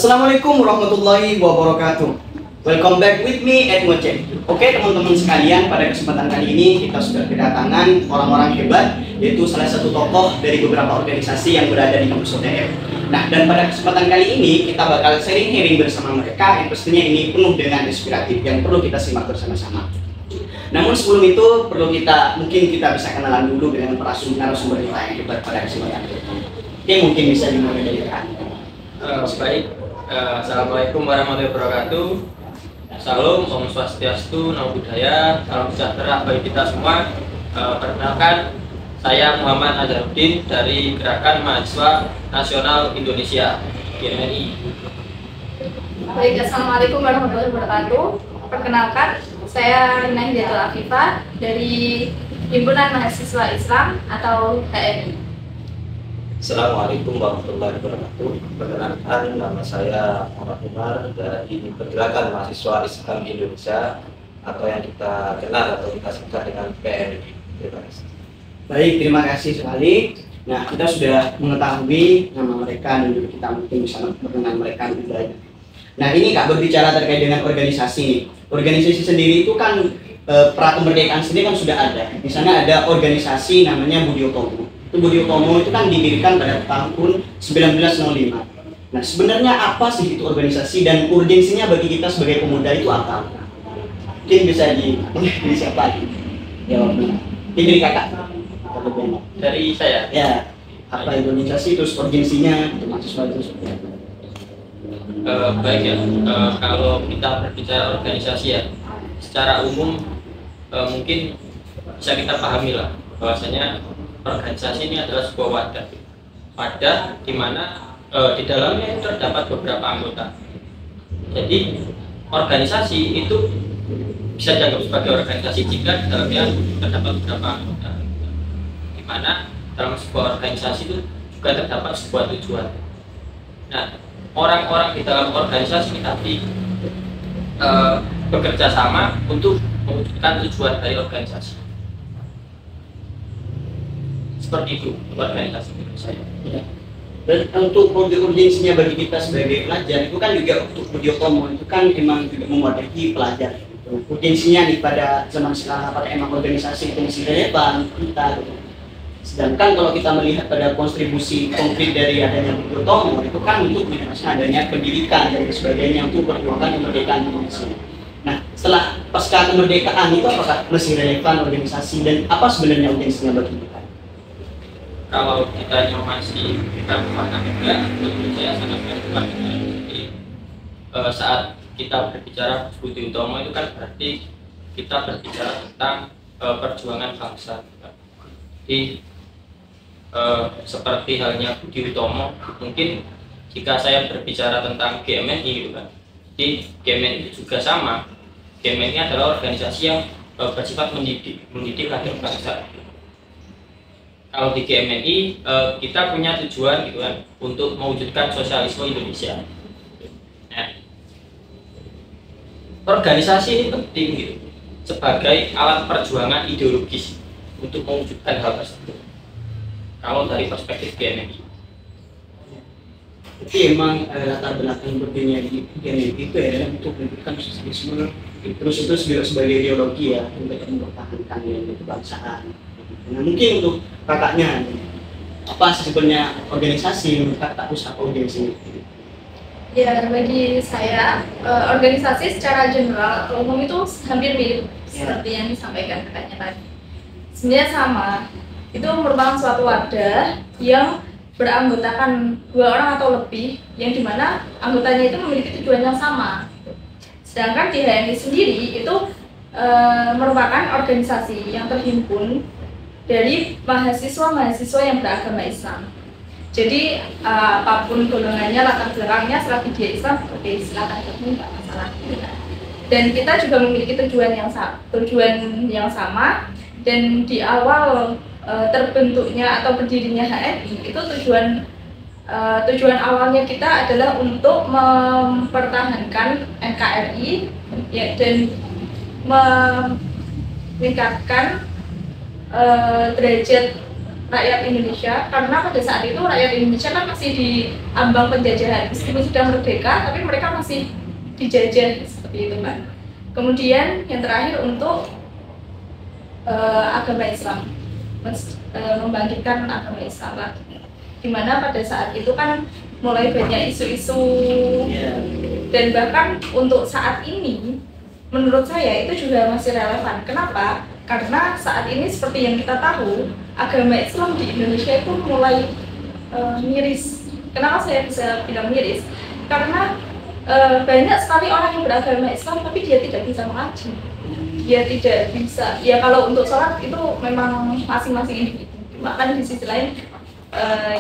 Assalamualaikum warahmatullahi wabarakatuh. Welcome back with me at Ngoceh. Oke teman-teman sekalian, pada kesempatan kali ini kita sudah kedatangan orang-orang hebat, yaitu salah satu tokoh dari beberapa organisasi yang berada di kampus UTM. Nah, dan pada kesempatan kali ini kita bakal sharing bersama mereka yang pastinya ini penuh dengan inspiratif yang perlu kita simak bersama-sama. Namun sebelum itu mungkin kita bisa kenalan dulu dengan narasumber kita yang hebat pada kesempatan ini. Oke, mungkin bisa dimulai dari Baik, Assalamualaikum warahmatullahi wabarakatuh. Salam, Om Swastiastu, Namo Buddhaya, salam sejahtera bagi kita semua. Perkenalkan, saya Muhammad Azharuddin dari Gerakan Mahasiswa Nasional Indonesia (GMNI). Baik, Assalamualaikum warahmatullahi wabarakatuh. Perkenalkan, saya Nahidatul Afifah dari Himpunan Mahasiswa Islam atau HMI. Assalamualaikum warahmatullahi wabarakatuh. Perkenalkan, nama saya Muhammad Umar dari Pergerakan Mahasiswa Islam Indonesia atau yang kita kenal atau kita singkat dengan PMI. Terima kasih. Baik, terima kasih sekali. Nah, kita sudah mengetahui nama mereka dan juga kita mungkin bisa mengenal mereka lebih banyak. Nah, ini Kak berbicara terkait dengan organisasi nih. Organisasi sendiri itu kan pra kemerdekaan sendiri kan sudah ada. Di sana ada organisasi namanya Budi Utomo. Budi Utomo itu kan didirikan pada tahun 1905. Nah, sebenarnya apa sih itu organisasi dan urgensinya bagi kita sebagai pemuda itu apa? Mungkin bisa dari siapa lagi? Jawabnya. Dari kakak. Dari saya. Ya, apa organisasi terus urgensinya untuk mahasiswa itu seperti apa? Baik ya, kalau kita berbicara organisasi ya, secara umum mungkin bisa kita pahami lah bahwasanya organisasi ini adalah sebuah wadah di mana di dalamnya itu terdapat beberapa anggota. Jadi organisasi itu bisa dianggap sebagai organisasi jika di dalamnya terdapat beberapa anggota, di mana dalam sebuah organisasi itu juga terdapat sebuah tujuan. Nah, orang-orang di dalam organisasi ini tadi bekerja sama untuk mewujudkan tujuan dari organisasi. Seperti itu organisasi menurut saya. Ya. Dan untuk urgensinya bagi kita sebagai pelajar itu kan juga untuk Budi Utomo itu kan memang juga mewadahi pelajar. Gitu. Urgensinya nih pada zaman sekarang apakah emang organisasi itu masih relevan kita gitu. Sedangkan kalau kita melihat pada kontribusi konkret dari adanya Budi Utomo itu kan untuk adanya pendidikan dan sebagainya untuk perjuangan kemerdekaan Indonesia. Nah, setelah pasca kemerdekaan itu apakah masih relevan organisasi dan apa sebenarnya urgensinya bagi kita? Kalau kita masih kita memahami juga, menurut saya sangat relevan. Saat kita berbicara Budi Utomo itu kan berarti kita berbicara tentang perjuangan bangsa. Jadi seperti halnya Budi Utomo, mungkin jika saya berbicara tentang GMNI gitu kan, di GMNI juga sama. GMNI adalah organisasi yang bersifat mendidik lahir bangsa. Kalau di GMNI kita punya tujuan gitu kan untuk mewujudkan sosialisme Indonesia. Nah, organisasi ini penting gitu sebagai alat perjuangan ideologis untuk mewujudkan hal tersebut. Kalau dari perspektif GMNI, Jadi emang latar belakang berdirinya di GMNI itu ya untuk menunjukkan sosialisme, terus itu sebagai ideologi ya untuk mempertahankan kebangsaan. Nah, mungkin untuk kakaknya apa sih sebenarnya organisasi menurut kakak terus apa urgensinya? Ya, bagi saya organisasi secara general atau umum itu hampir mirip seperti yang disampaikan kakaknya tadi. Sebenarnya sama, itu merupakan suatu wadah yang beranggotakan 2 orang atau lebih, yang dimana anggotanya itu memiliki tujuan yang sama. Sedangkan di HMI sendiri itu merupakan organisasi yang terhimpun dari mahasiswa-mahasiswa yang beragama Islam. Jadi apapun golongannya, latar belakangnya, selagi dia Islam, oke, silakan ketemu, nggak masalah. Dan kita juga memiliki tujuan yang sama. Dan di awal terbentuknya atau berdirinya HMI itu tujuan awalnya kita adalah untuk mempertahankan NKRI ya, dan meningkatkan derajat rakyat Indonesia, karena pada saat itu rakyat Indonesia kan masih di ambang penjajahan, meskipun sudah merdeka tapi mereka masih dijajah seperti itu kan. Kemudian yang terakhir untuk agama Islam, membangkitkan agama Islam lagi, dimana pada saat itu kan mulai banyak isu-isu dan bahkan untuk saat ini menurut saya itu juga masih relevan. Kenapa? Karena saat ini seperti yang kita tahu, agama Islam di Indonesia itu mulai miris. Kenapa saya bisa bilang miris? Karena banyak sekali orang yang beragama Islam tapi dia tidak bisa mengaji. Dia tidak bisa, ya kalau untuk sholat itu memang masing-masing individu. Bahkan di sisi lain,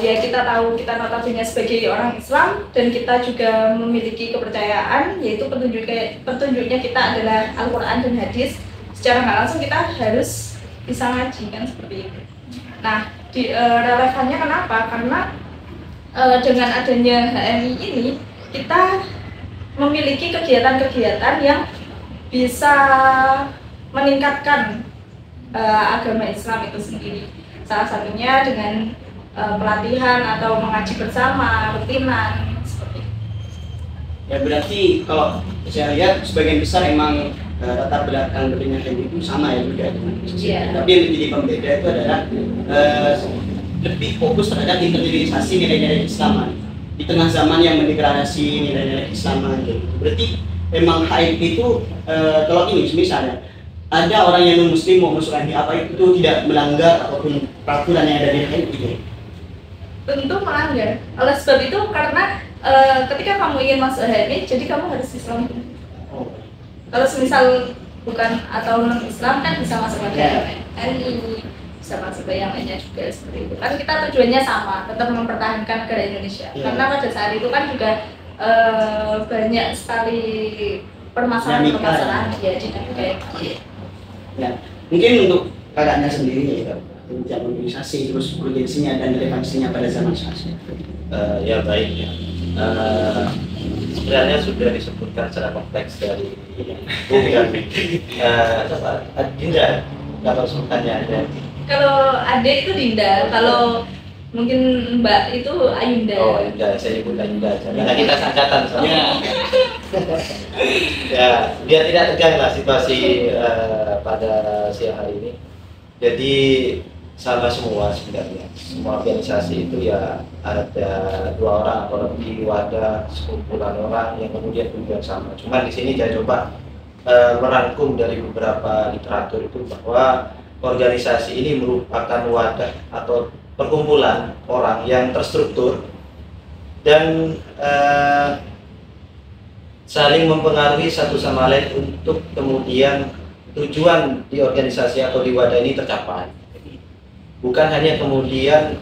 ya kita tahu kita notabene sebagai orang Islam dan kita juga memiliki kepercayaan, yaitu petunjuknya kita adalah Al-Quran dan Hadis. Secara nggak langsung kita harus bisa ngaji kan, seperti itu. Nah, relevannya kenapa? Karena dengan adanya HMI ini kita memiliki kegiatan-kegiatan yang bisa meningkatkan agama Islam itu sendiri. Salah satunya dengan pelatihan atau mengaji bersama, rutinan seperti itu. Ya berarti kalau saya lihat sebagian besar emang latar belakang berdirinya HMI itu sama ya juga dengan Iya. Tapi yang menjadi pembeda itu adalah lebih fokus terhadap internalisasi nilai-nilai Islam di tengah zaman yang mendeklarasi nilai-nilai Islam gitu. Berarti memang HMI itu kalau ini misalnya ada orang yang non muslim mau masuk HMI, apa itu tidak melanggar apapun peraturan yang ada di HMI gitu? Tentu melanggar. Oleh sebab itu karena ketika kamu ingin masuk HMI, jadi kamu harus Islam. Kalau semisal bukan atau non Islam kan bisa masuk ke HMI, bisa masuk ke yang lainnya juga seperti itu. Kan kita tujuannya sama, tetap mempertahankan negara Indonesia. Karena pada saat itu kan juga banyak sekali permasalahan-permasalahan ya di negara. Ya, mungkin untuk kakaknya sendiri ya, tentang organisasi terus urgensinya dan relevansinya pada zaman sekarang. Ya baik ya. Sebenarnya sudah disebutkan secara kompleks dari Bung dan Dinda. Kalau sebutannya ada. Kalau adik itu Dinda, kalau mungkin Mbak itu Ayunda. Oh Ayunda, saya nyebut Ayunda aja. Karena kita sangkatan soalnya. Ya, biar tidak tegang lah situasi pada siang hari ini. Jadi sama semua sebenarnya, semua organisasi itu ya ada dua orang atau lebih wadah sekumpulan orang yang kemudian tujuan sama. Cuma di sini saya coba merangkum dari beberapa literatur itu bahwa organisasi ini merupakan wadah atau perkumpulan orang yang terstruktur dan saling mempengaruhi satu sama lain untuk kemudian tujuan di organisasi atau di wadah ini tercapai. Bukan hanya kemudian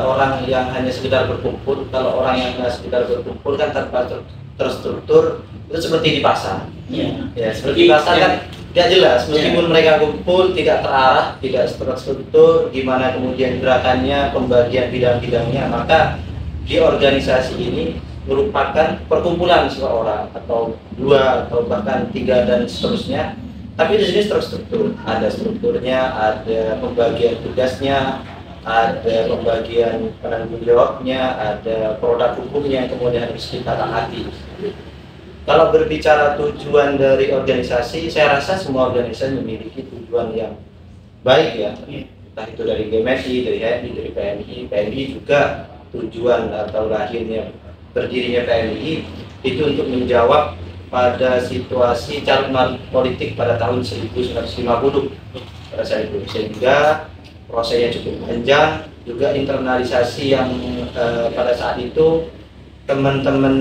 orang yang hanya sekedar berkumpul. Kalau orang yang hanya sekedar berkumpul kan tanpa terstruktur, itu seperti di pasar. Ya, seperti di pasar kan tidak jelas, meskipun mereka kumpul tidak terarah, tidak terstruktur, gimana kemudian gerakannya, pembagian bidang-bidangnya. Maka di organisasi ini merupakan perkumpulan seseorang atau dua atau bahkan tiga dan seterusnya. Tapi di sini terstruktur, ada strukturnya, ada pembagian tugasnya, ada pembagian penanggung jawabnya, ada produk hukumnya yang kemudian harus kita taati. Kalau berbicara tujuan dari organisasi, saya rasa semua organisasi memiliki tujuan yang baik ya. Entah itu dari GMSI, dari HMI, dari PMI. PMI juga tujuan atau lahirnya berdirinya PMI itu untuk menjawab pada situasi calon politik pada tahun 1950 pada saat itu, sehingga prosesnya cukup panjang, juga internalisasi yang pada saat itu teman-teman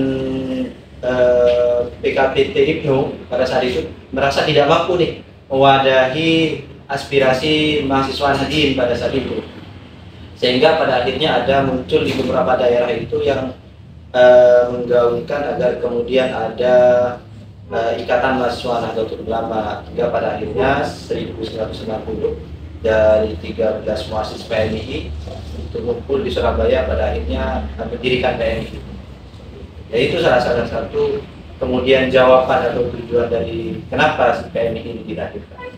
PKPT IPNO pada saat itu merasa tidak mampu nih mewadahi aspirasi mahasiswa Nahdien pada saat itu, sehingga pada akhirnya ada muncul di beberapa daerah itu yang menggaungkan agar kemudian ada ikatan mahasiswa Nahdlatul Ulama, hingga pada akhirnya 1990 dari 13 muassis PMI untuk kumpul di Surabaya pada akhirnya mendirikan PMI. Ya, itu salah satu kemudian jawaban atau tujuan dari kenapa PMI ini dilahirkan.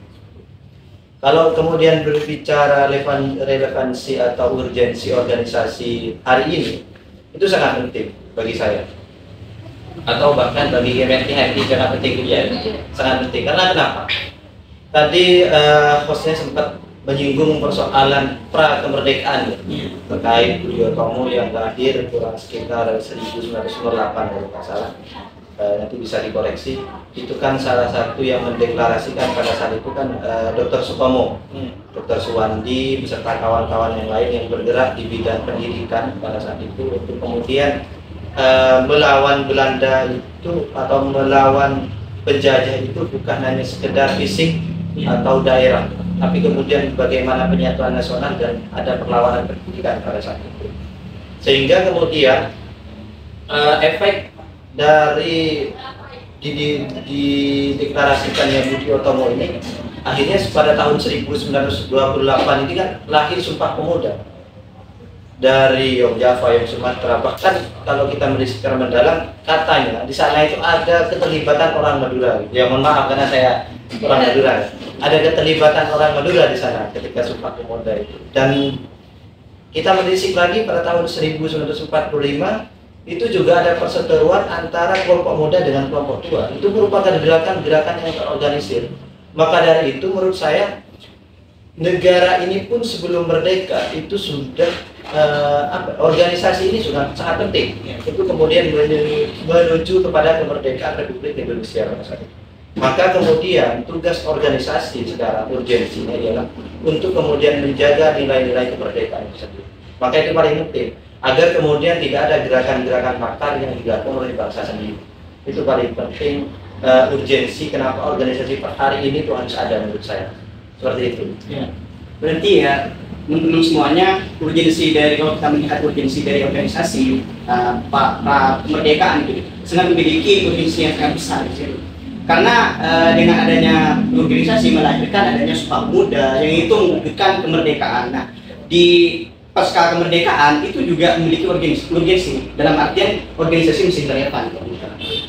Kalau kemudian berbicara relevansi atau urgensi organisasi hari ini, itu sangat penting bagi saya. Atau bahkan bagi HMI sangat penting juga, sangat penting. Karena kenapa? Tadi hostnya sempat menyinggung persoalan pra kemerdekaan terkait Budi Utomo yang lahir kurang sekitar 1908 kalau nggak salah. Nanti bisa dikoreksi. Itu kan salah satu yang mendeklarasikan pada saat itu kan Dr. Sutomo, Dr. Suwandi beserta kawan-kawan yang lain yang bergerak di bidang pendidikan pada saat itu untuk kemudian melawan Belanda itu atau melawan penjajah itu bukan hanya sekedar fisik atau daerah, tapi kemudian bagaimana penyatuan nasional dan ada perlawanan pendidikan pada saat itu. Sehingga kemudian efek dari dideklarasikannya Budi Utomo ini akhirnya pada tahun 1928 ini kan lahir Sumpah Pemuda dari Yogyakarta, yang Sumatera. Bahkan kalau kita melihat secara mendalam, katanya di sana itu ada keterlibatan orang Madura. Ya mohon maaf karena saya orang Madura. Ada keterlibatan orang Madura di sana ketika Sumpah Pemuda itu. Dan kita menelisik lagi pada tahun 1945 itu juga ada perseteruan antara kelompok muda dengan kelompok tua. Itu merupakan gerakan-gerakan yang terorganisir. Maka dari itu menurut saya negara ini pun sebelum merdeka itu sudah organisasi ini sudah sangat penting. Itu kemudian menuju kepada kemerdekaan Republik Indonesia. Maka kemudian tugas organisasi secara urgensinya adalah untuk kemudian menjaga nilai-nilai kemerdekaan itu sendiri. Maka itu paling penting, agar kemudian tidak ada gerakan-gerakan makar yang dilakukan oleh bangsa sendiri. Itu paling penting, urgensi kenapa organisasi per hari ini itu harus ada menurut saya. Seperti itu. Ya. Berarti ya teman-teman semuanya, urgensi dari, kalau kita melihat urgensi dari organisasi kemerdekaan itu sangat memiliki urgensi yang sangat besar gitu. Karena dengan adanya organisasi melahirkan adanya Sumpah Pemuda yang itu mewujudkan kemerdekaan. Nah, di pasca kemerdekaan itu juga memiliki urgensi dalam artian organisasi mesti relevan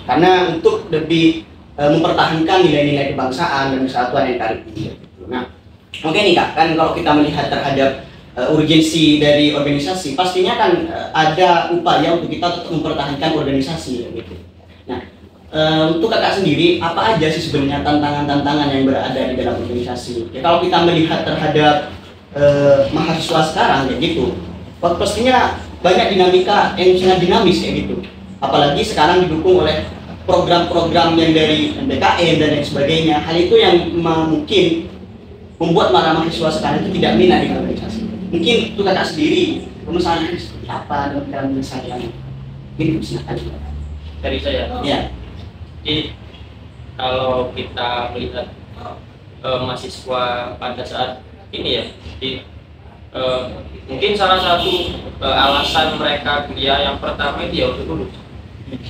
karena untuk lebih mempertahankan nilai-nilai kebangsaan dan persatuan NKRI. Nah, oke nih Kak, kan kalau kita melihat terhadap urgensi dari organisasi, pastinya kan ada upaya untuk kita tetap mempertahankan organisasi gitu. Nah, untuk Kakak sendiri, apa aja sih sebenarnya tantangan-tantangan yang berada di dalam organisasi? Ya, kalau kita melihat terhadap mahasiswa sekarang kayak gitu, pastinya banyak dinamika yang sangat dinamis kayak gitu. Apalagi sekarang didukung oleh program-program yang dari MBKM dan lain sebagainya. Hal itu yang mungkin membuat para mahasiswa sekarang itu tidak minat dengan organisasi. Mungkin itu Kakak sendiri, pemesanan seperti apa dalam misalnya? Mungkin silakan. Dari saya. Ya. Jadi kalau kita melihat mahasiswa pada saat ini ya, mungkin salah satu alasan mereka kuliah yang pertama itu ya untuk lulus.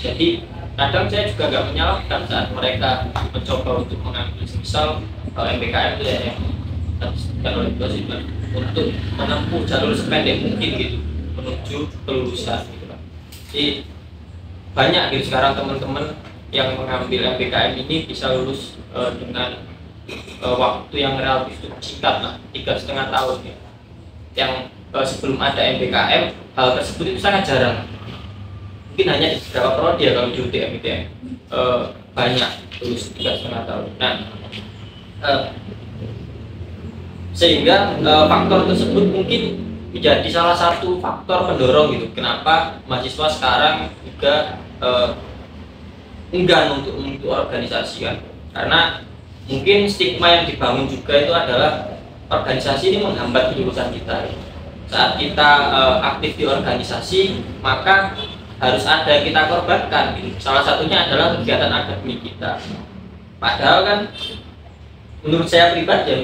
Jadi kadang saya juga nggak menyalahkan saat mereka mencoba untuk mengambil misal MBKM itu ya yang disebutkan oleh dosen untuk menempuh jalur sependek mungkin gitu menuju kelulusan gitu kan. Jadi banyak gitu sekarang teman-teman yang mengambil MBKM ini bisa lulus dengan waktu yang relatif cukup singkat lah, 3,5 tahun ya. Yang sebelum ada MBKM hal tersebut itu sangat jarang. Mungkin hanya di beberapa prodi ya kalau di UTM itu ya banyak lulus 3,5 tahun. Nah, sehingga faktor tersebut mungkin menjadi salah satu faktor pendorong gitu. Kenapa mahasiswa sekarang juga enggan untuk organisasi kan? Karena mungkin stigma yang dibangun juga itu adalah organisasi ini menghambat kelulusan kita. Saat kita aktif di organisasi, maka harus ada yang kita korbankan. Salah satunya adalah kegiatan akademik kita. Padahal kan, menurut saya pribadi,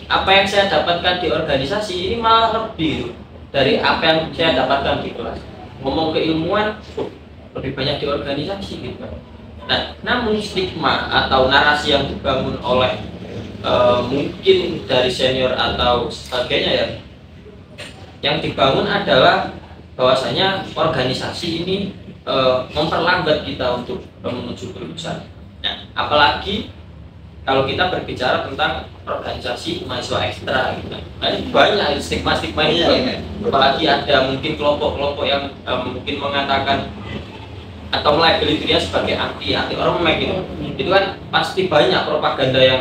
apa yang saya dapatkan di organisasi ini malah lebih dari apa yang saya dapatkan di kelas. Ngomong keilmuan, lebih banyak di organisasi gitu. Nah, namun stigma atau narasi yang dibangun oleh mungkin dari senior atau sebagainya ya, yang dibangun adalah bahwasanya organisasi ini memperlambat kita untuk menuju kelulusan. Nah, apalagi kalau kita berbicara tentang organisasi mahasiswa ekstra gitu. Nah, ini banyak stigma-stigma itu. Apalagi ada mungkin kelompok-kelompok yang mungkin mengatakan atau melabeli dirinya sebagai anti ormek gitu. Itu kan pasti banyak propaganda yang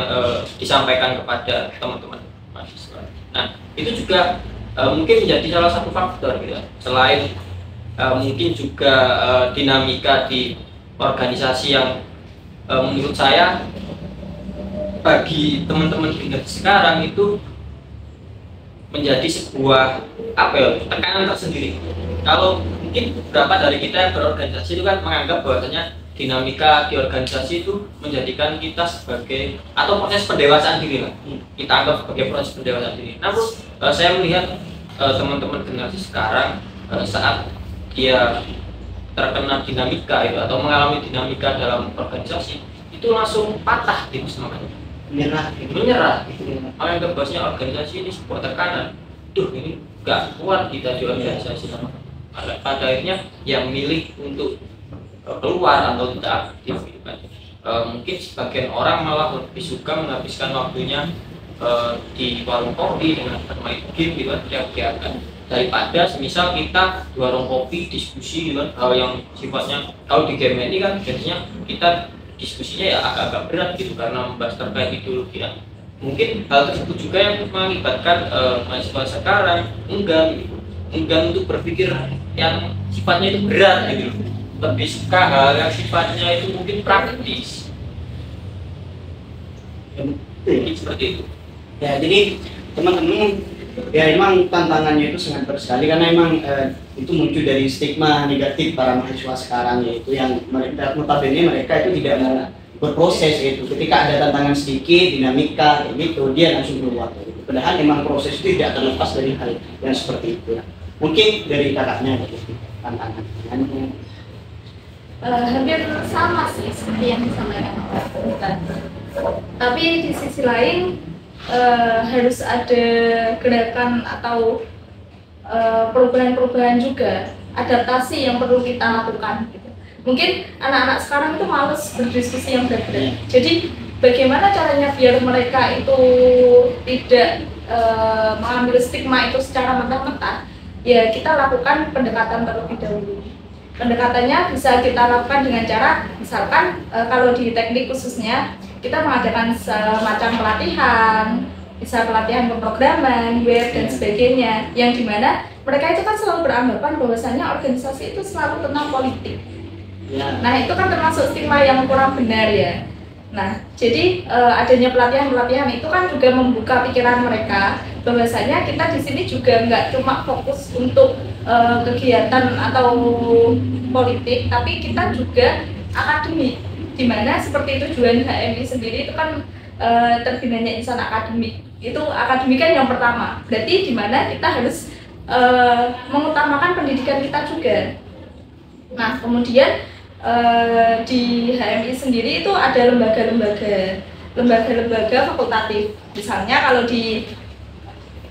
disampaikan kepada teman-teman mahasiswa. Nah, itu juga mungkin menjadi salah satu faktor gitu. Selain mungkin juga dinamika di organisasi yang menurut saya bagi teman-teman generasi sekarang itu menjadi sebuah tekanan tersendiri. Kalau mungkin beberapa dari kita yang berorganisasi itu kan menganggap bahwasanya dinamika di organisasi itu menjadikan kita sebagai atau proses pendewasaan diri lah. Kita anggap sebagai proses pendewasaan diri. Namun saya melihat teman-teman generasi sekarang saat dia terkena dinamika itu atau mengalami dinamika dalam organisasi itu langsung patah gitu semangatnya. Menyerah menganggap bahwasanya organisasi ini sebuah tekanan. Ini gak kuat kita di organisasi sama. Pada akhirnya yang milih untuk keluar atau tidak aktif gitu kan. Mungkin sebagian orang malah lebih suka menghabiskan waktunya di warung kopi dengan bermain game gitu kan, teriak-teriakan, daripada semisal kita di warung kopi diskusi gitu kan, hal yang sifatnya kalau di game ini kan biasanya kita diskusinya ya agak-agak berat gitu karena membahas terkait ideologi ya. Mungkin hal tersebut juga yang mengakibatkan mahasiswa sekarang enggan untuk berpikir yang sifatnya itu berat gitu, lebih suka hal yang sifatnya itu mungkin praktis. Seperti itu. Ya, jadi teman-teman ya memang tantangannya itu sangat berat sekali karena memang itu muncul dari stigma negatif para mahasiswa sekarang, yaitu yang notabene mereka itu tidak mau berproses itu. Ketika ada tantangan sedikit, dinamika gitu, dia langsung keluar gitu. Padahal memang proses itu tidak terlepas dari hal yang seperti itu. Mungkin dari kakaknya gitu, tantangan. Hampir sama sih seperti yang disampaikan oleh Ustaz. Tapi di sisi lain harus ada gerakan atau perubahan-perubahan juga, adaptasi yang perlu kita lakukan gitu. Mungkin anak-anak sekarang itu males berdiskusi yang berat-berat. Jadi bagaimana caranya biar mereka itu tidak mengambil stigma itu secara mentah-mentah? Ya kita lakukan pendekatan terlebih dahulu. Pendekatannya bisa kita lakukan dengan cara, misalkan kalau di teknik khususnya kita mengadakan semacam pelatihan, bisa pelatihan pemrograman, web dan sebagainya, yang dimana mereka itu kan selalu beranggapan bahwasanya organisasi itu selalu tentang politik. Nah itu kan termasuk stigma yang kurang benar ya. Nah jadi adanya pelatihan-pelatihan itu kan juga membuka pikiran mereka bahwasanya kita di sini juga nggak cuma fokus untuk kegiatan atau politik, tapi kita juga akademik. Dimana seperti tujuan HMI sendiri itu kan terbinanya insan akademik. Itu akademik kan yang pertama. Berarti dimana kita harus mengutamakan pendidikan kita juga. Nah kemudian di HMI sendiri itu ada lembaga-lembaga fakultatif. Misalnya kalau di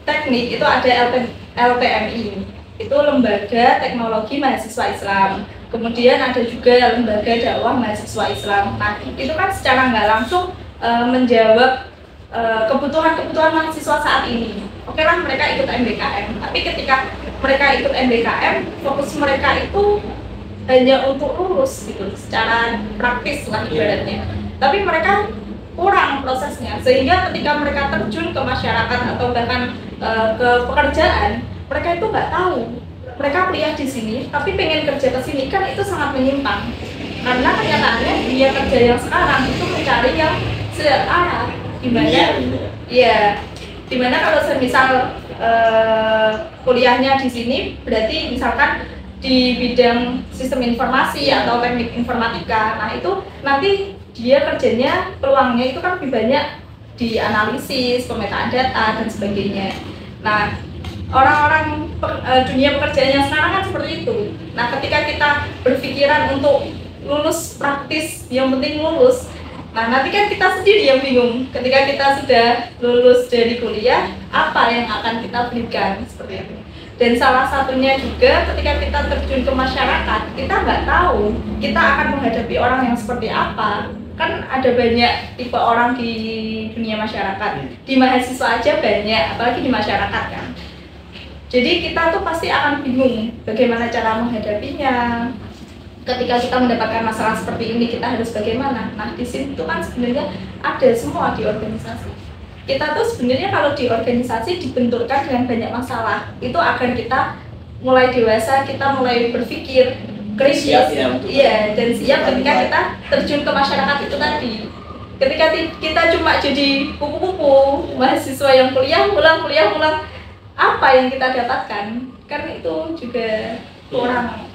teknik itu ada LTMI, itu Lembaga Teknologi Mahasiswa Islam. Kemudian ada juga Lembaga Dakwah Mahasiswa Islam. Nah itu kan secara nggak langsung menjawab kebutuhan mahasiswa saat ini. Oke lah mereka ikut MBKM, tapi ketika mereka ikut MBKM, fokus mereka itu hanya untuk lulus gitu, secara praktis lah ibaratnya. Tapi mereka kurang prosesnya, sehingga ketika mereka terjun ke masyarakat atau bahkan ke pekerjaan, mereka itu nggak tahu. Mereka kuliah di sini, tapi pengen kerja ke sini kan itu sangat menyimpang. Karena kenyataannya dunia kerja yang sekarang itu mencari yang searah, dimana kalau semisal kuliahnya di sini, berarti misalkan di bidang sistem informasi atau teknik informatika, nah itu nanti dia kerjanya peluangnya itu kan lebih banyak di analisis, pemetaan data dan sebagainya. Nah orang-orang dunia pekerjaan yang sekarang kan seperti itu. Nah ketika kita berpikiran untuk lulus praktis, yang penting lulus, nah nanti kan kita sendiri yang bingung ketika kita sudah lulus dari kuliah, apa yang akan kita berikan seperti itu. Dan salah satunya juga ketika kita terjun ke masyarakat, kita nggak tahu kita akan menghadapi orang yang seperti apa. kan ada banyak tipe orang di dunia masyarakat, di mahasiswa aja banyak, apalagi di masyarakat kan. Jadi kita tuh pasti akan bingung bagaimana cara menghadapinya. Ketika kita mendapatkan masalah seperti ini, kita harus bagaimana? Nah, di sini tuh kan sebenarnya ada semua di organisasi. Kita tuh sebenarnya kalau di organisasi dibenturkan dengan banyak masalah, itu akan kita mulai dewasa, kita mulai berpikir kritis, iya, dan siap ketika kita terjun ke masyarakat itu tadi. Ketika kita cuma jadi kupu-kupu mahasiswa yang kuliah pulang, apa yang kita dapatkan? Karena itu juga kurang.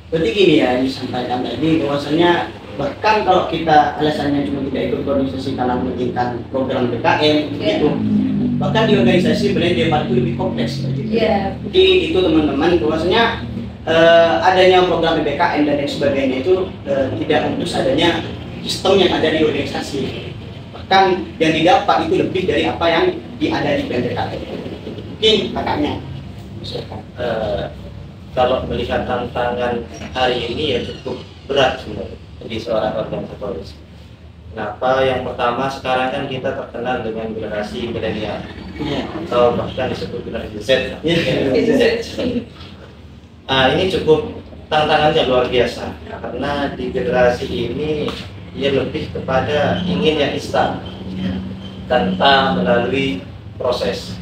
Berarti gini ya, yang disampaikan tadi bahwasanya bahkan kalau kita alasannya cuma tidak ikut organisasi karena menginginkan program BKM gitu, bahkan di organisasi sebenarnya dia itu lebih kompleks gitu. Jadi itu teman-teman bahwasanya adanya program BKM dan lain sebagainya itu tidak memutus adanya sistem yang ada di organisasi. Bahkan yang didapat itu lebih dari apa yang ada di BKM. Mungkin kakaknya. Kalau melihat tantangan hari ini ya cukup berat sebenarnya di seorang organisatoris. Kenapa? Yang pertama sekarang kan kita terkenal dengan generasi milenial, atau bahkan disebut generasi Z. Ini cukup tantangannya luar biasa karena di generasi ini ia lebih kepada ingin yang instan tanpa melalui proses.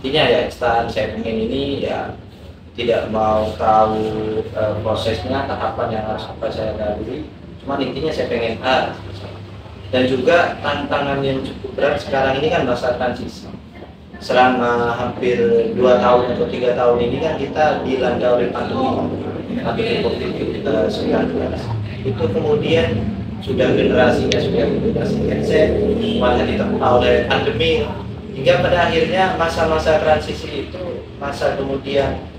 Intinya ya instan, saya ingin ini ya tidak mau tahu prosesnya, tahapan yang harus saya lalui, cuma intinya saya pengen A. Dan juga tantangan yang cukup berat sekarang ini kan masa transisi. Selama hampir 2 tahun atau 3 tahun ini kan kita dilanda oleh pandemi COVID-19. Itu kemudian sudah generasinya sudah generasi Z, malah diterpa oleh pandemi, hingga pada akhirnya masa-masa transisi itu masa kemudian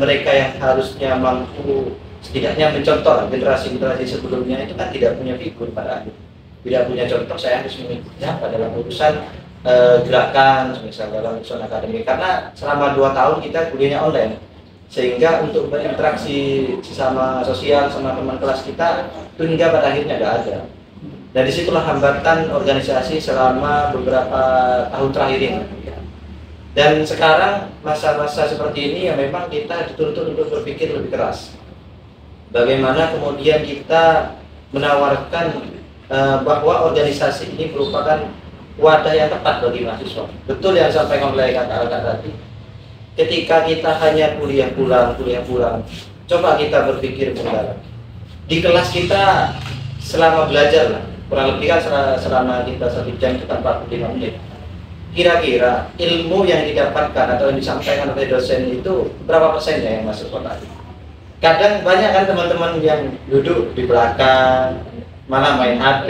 mereka yang harusnya mampu setidaknya mencontoh generasi-generasi sebelumnya itu kan tidak punya figur pada akhirnya, tidak punya contoh saya harus mengikutnya dalam urusan gerakan misalnya dalam urusan akademik, karena selama 2 tahun kita kuliahnya online, sehingga untuk berinteraksi sesama sosial sama teman kelas kita itu hingga pada akhirnya tidak ada. Dan disitulah hambatan organisasi selama beberapa tahun terakhir ini. Dan sekarang masa-masa seperti ini ya memang kita dituntut untuk berpikir lebih keras. Bagaimana kemudian kita menawarkan bahwa organisasi ini merupakan wadah yang tepat bagi mahasiswa. Betul yang disampaikan oleh kakak-kakak tadi. Ketika kita hanya kuliah pulang, coba kita berpikir mendalam. Di kelas kita selama belajar lah, kurang lebih kan selama kita 1 jam kita 45 menit. Kira-kira ilmu yang didapatkan atau yang disampaikan oleh dosen itu berapa persennya yang masuk otak? Kadang banyak kan teman-teman yang duduk di belakang malah main HP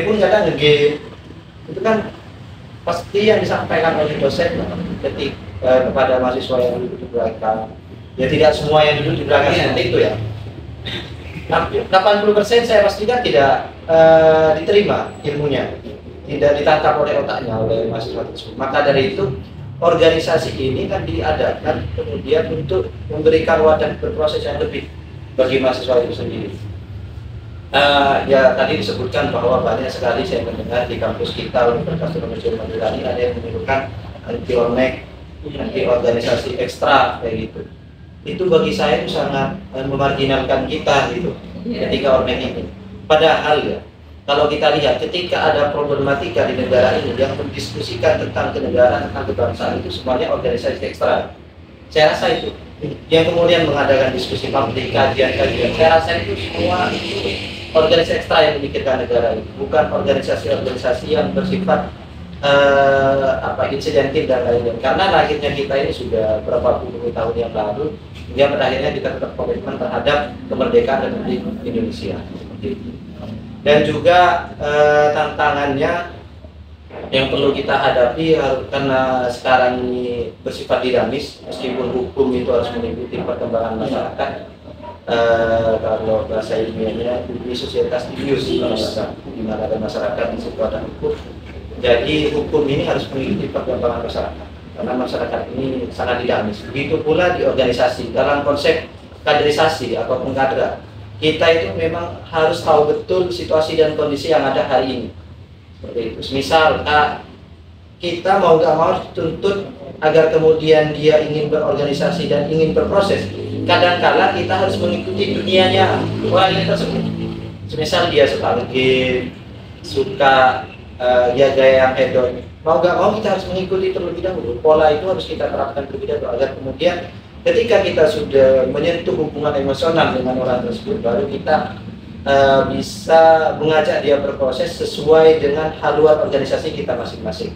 pun kadang nge-game. Itu kan pasti yang disampaikan oleh dosen kepada mahasiswa yang duduk di belakang. Ya tidak semua yang duduk di belakang seperti itu ya. 80% saya pastikan tidak diterima ilmunya, tidak ditangkap oleh otaknya oleh mahasiswa tersebut. Maka dari itu organisasi ini kan diadakan kemudian untuk memberikan wadah berproses yang lebih bagi mahasiswa itu sendiri. Ya tadi disebutkan bahwa banyak sekali saya mendengar di kampus kita Universitas Indonesia Madura ada yang menyebutkan anti-ormek, anti-organisasi ekstra kayak gitu. Itu bagi saya itu sangat memarginalkan kita gitu ketika ormek ini. Padahal ya kalau kita lihat ketika ada problematika di negara ini yang mendiskusikan tentang kenegaraan, tentang kebangsaan, itu semuanya organisasi ekstra. Saya rasa itu yang kemudian mengadakan diskusi publik, kajian-kajian, saya rasa itu semua organisasi ekstra yang memikirkan negara ini, bukan organisasi-organisasi yang bersifat insidentil dan lain-lain. Karena lahirnya kita ini sudah berapa puluh tahun yang lalu, hingga pada akhirnya kita tetap komitmen terhadap kemerdekaan Republik Indonesia. Dan juga tantangannya yang perlu kita hadapi karena sekarang ini bersifat dinamis, meskipun hukum itu harus mengikuti perkembangan masyarakat. Kalau bahasa ilmiahnya ini societas divius, di mana ada masyarakat di situ ada hukum. Jadi hukum ini harus mengikuti perkembangan masyarakat, karena masyarakat ini sangat dinamis. Begitu pula di organisasi dalam konsep kaderisasi atau pengkaderan. kita itu memang harus tahu betul situasi dan kondisi yang ada hari ini. Seperti itu. Misal kita mau nggak mau tuntut agar kemudian dia ingin berorganisasi dan ingin berproses. Kadang-kala kita harus mengikuti dunianya orang ini tersebut. Misal dia suka game, suka gaya yang hedon. Mau nggak mau kita harus mengikuti terlebih dahulu. Pola itu harus kita terapkan terlebih dahulu agar kemudian ketika kita sudah menyentuh hubungan emosional dengan orang tersebut, baru kita bisa mengajak dia berproses sesuai dengan haluan organisasi kita masing-masing.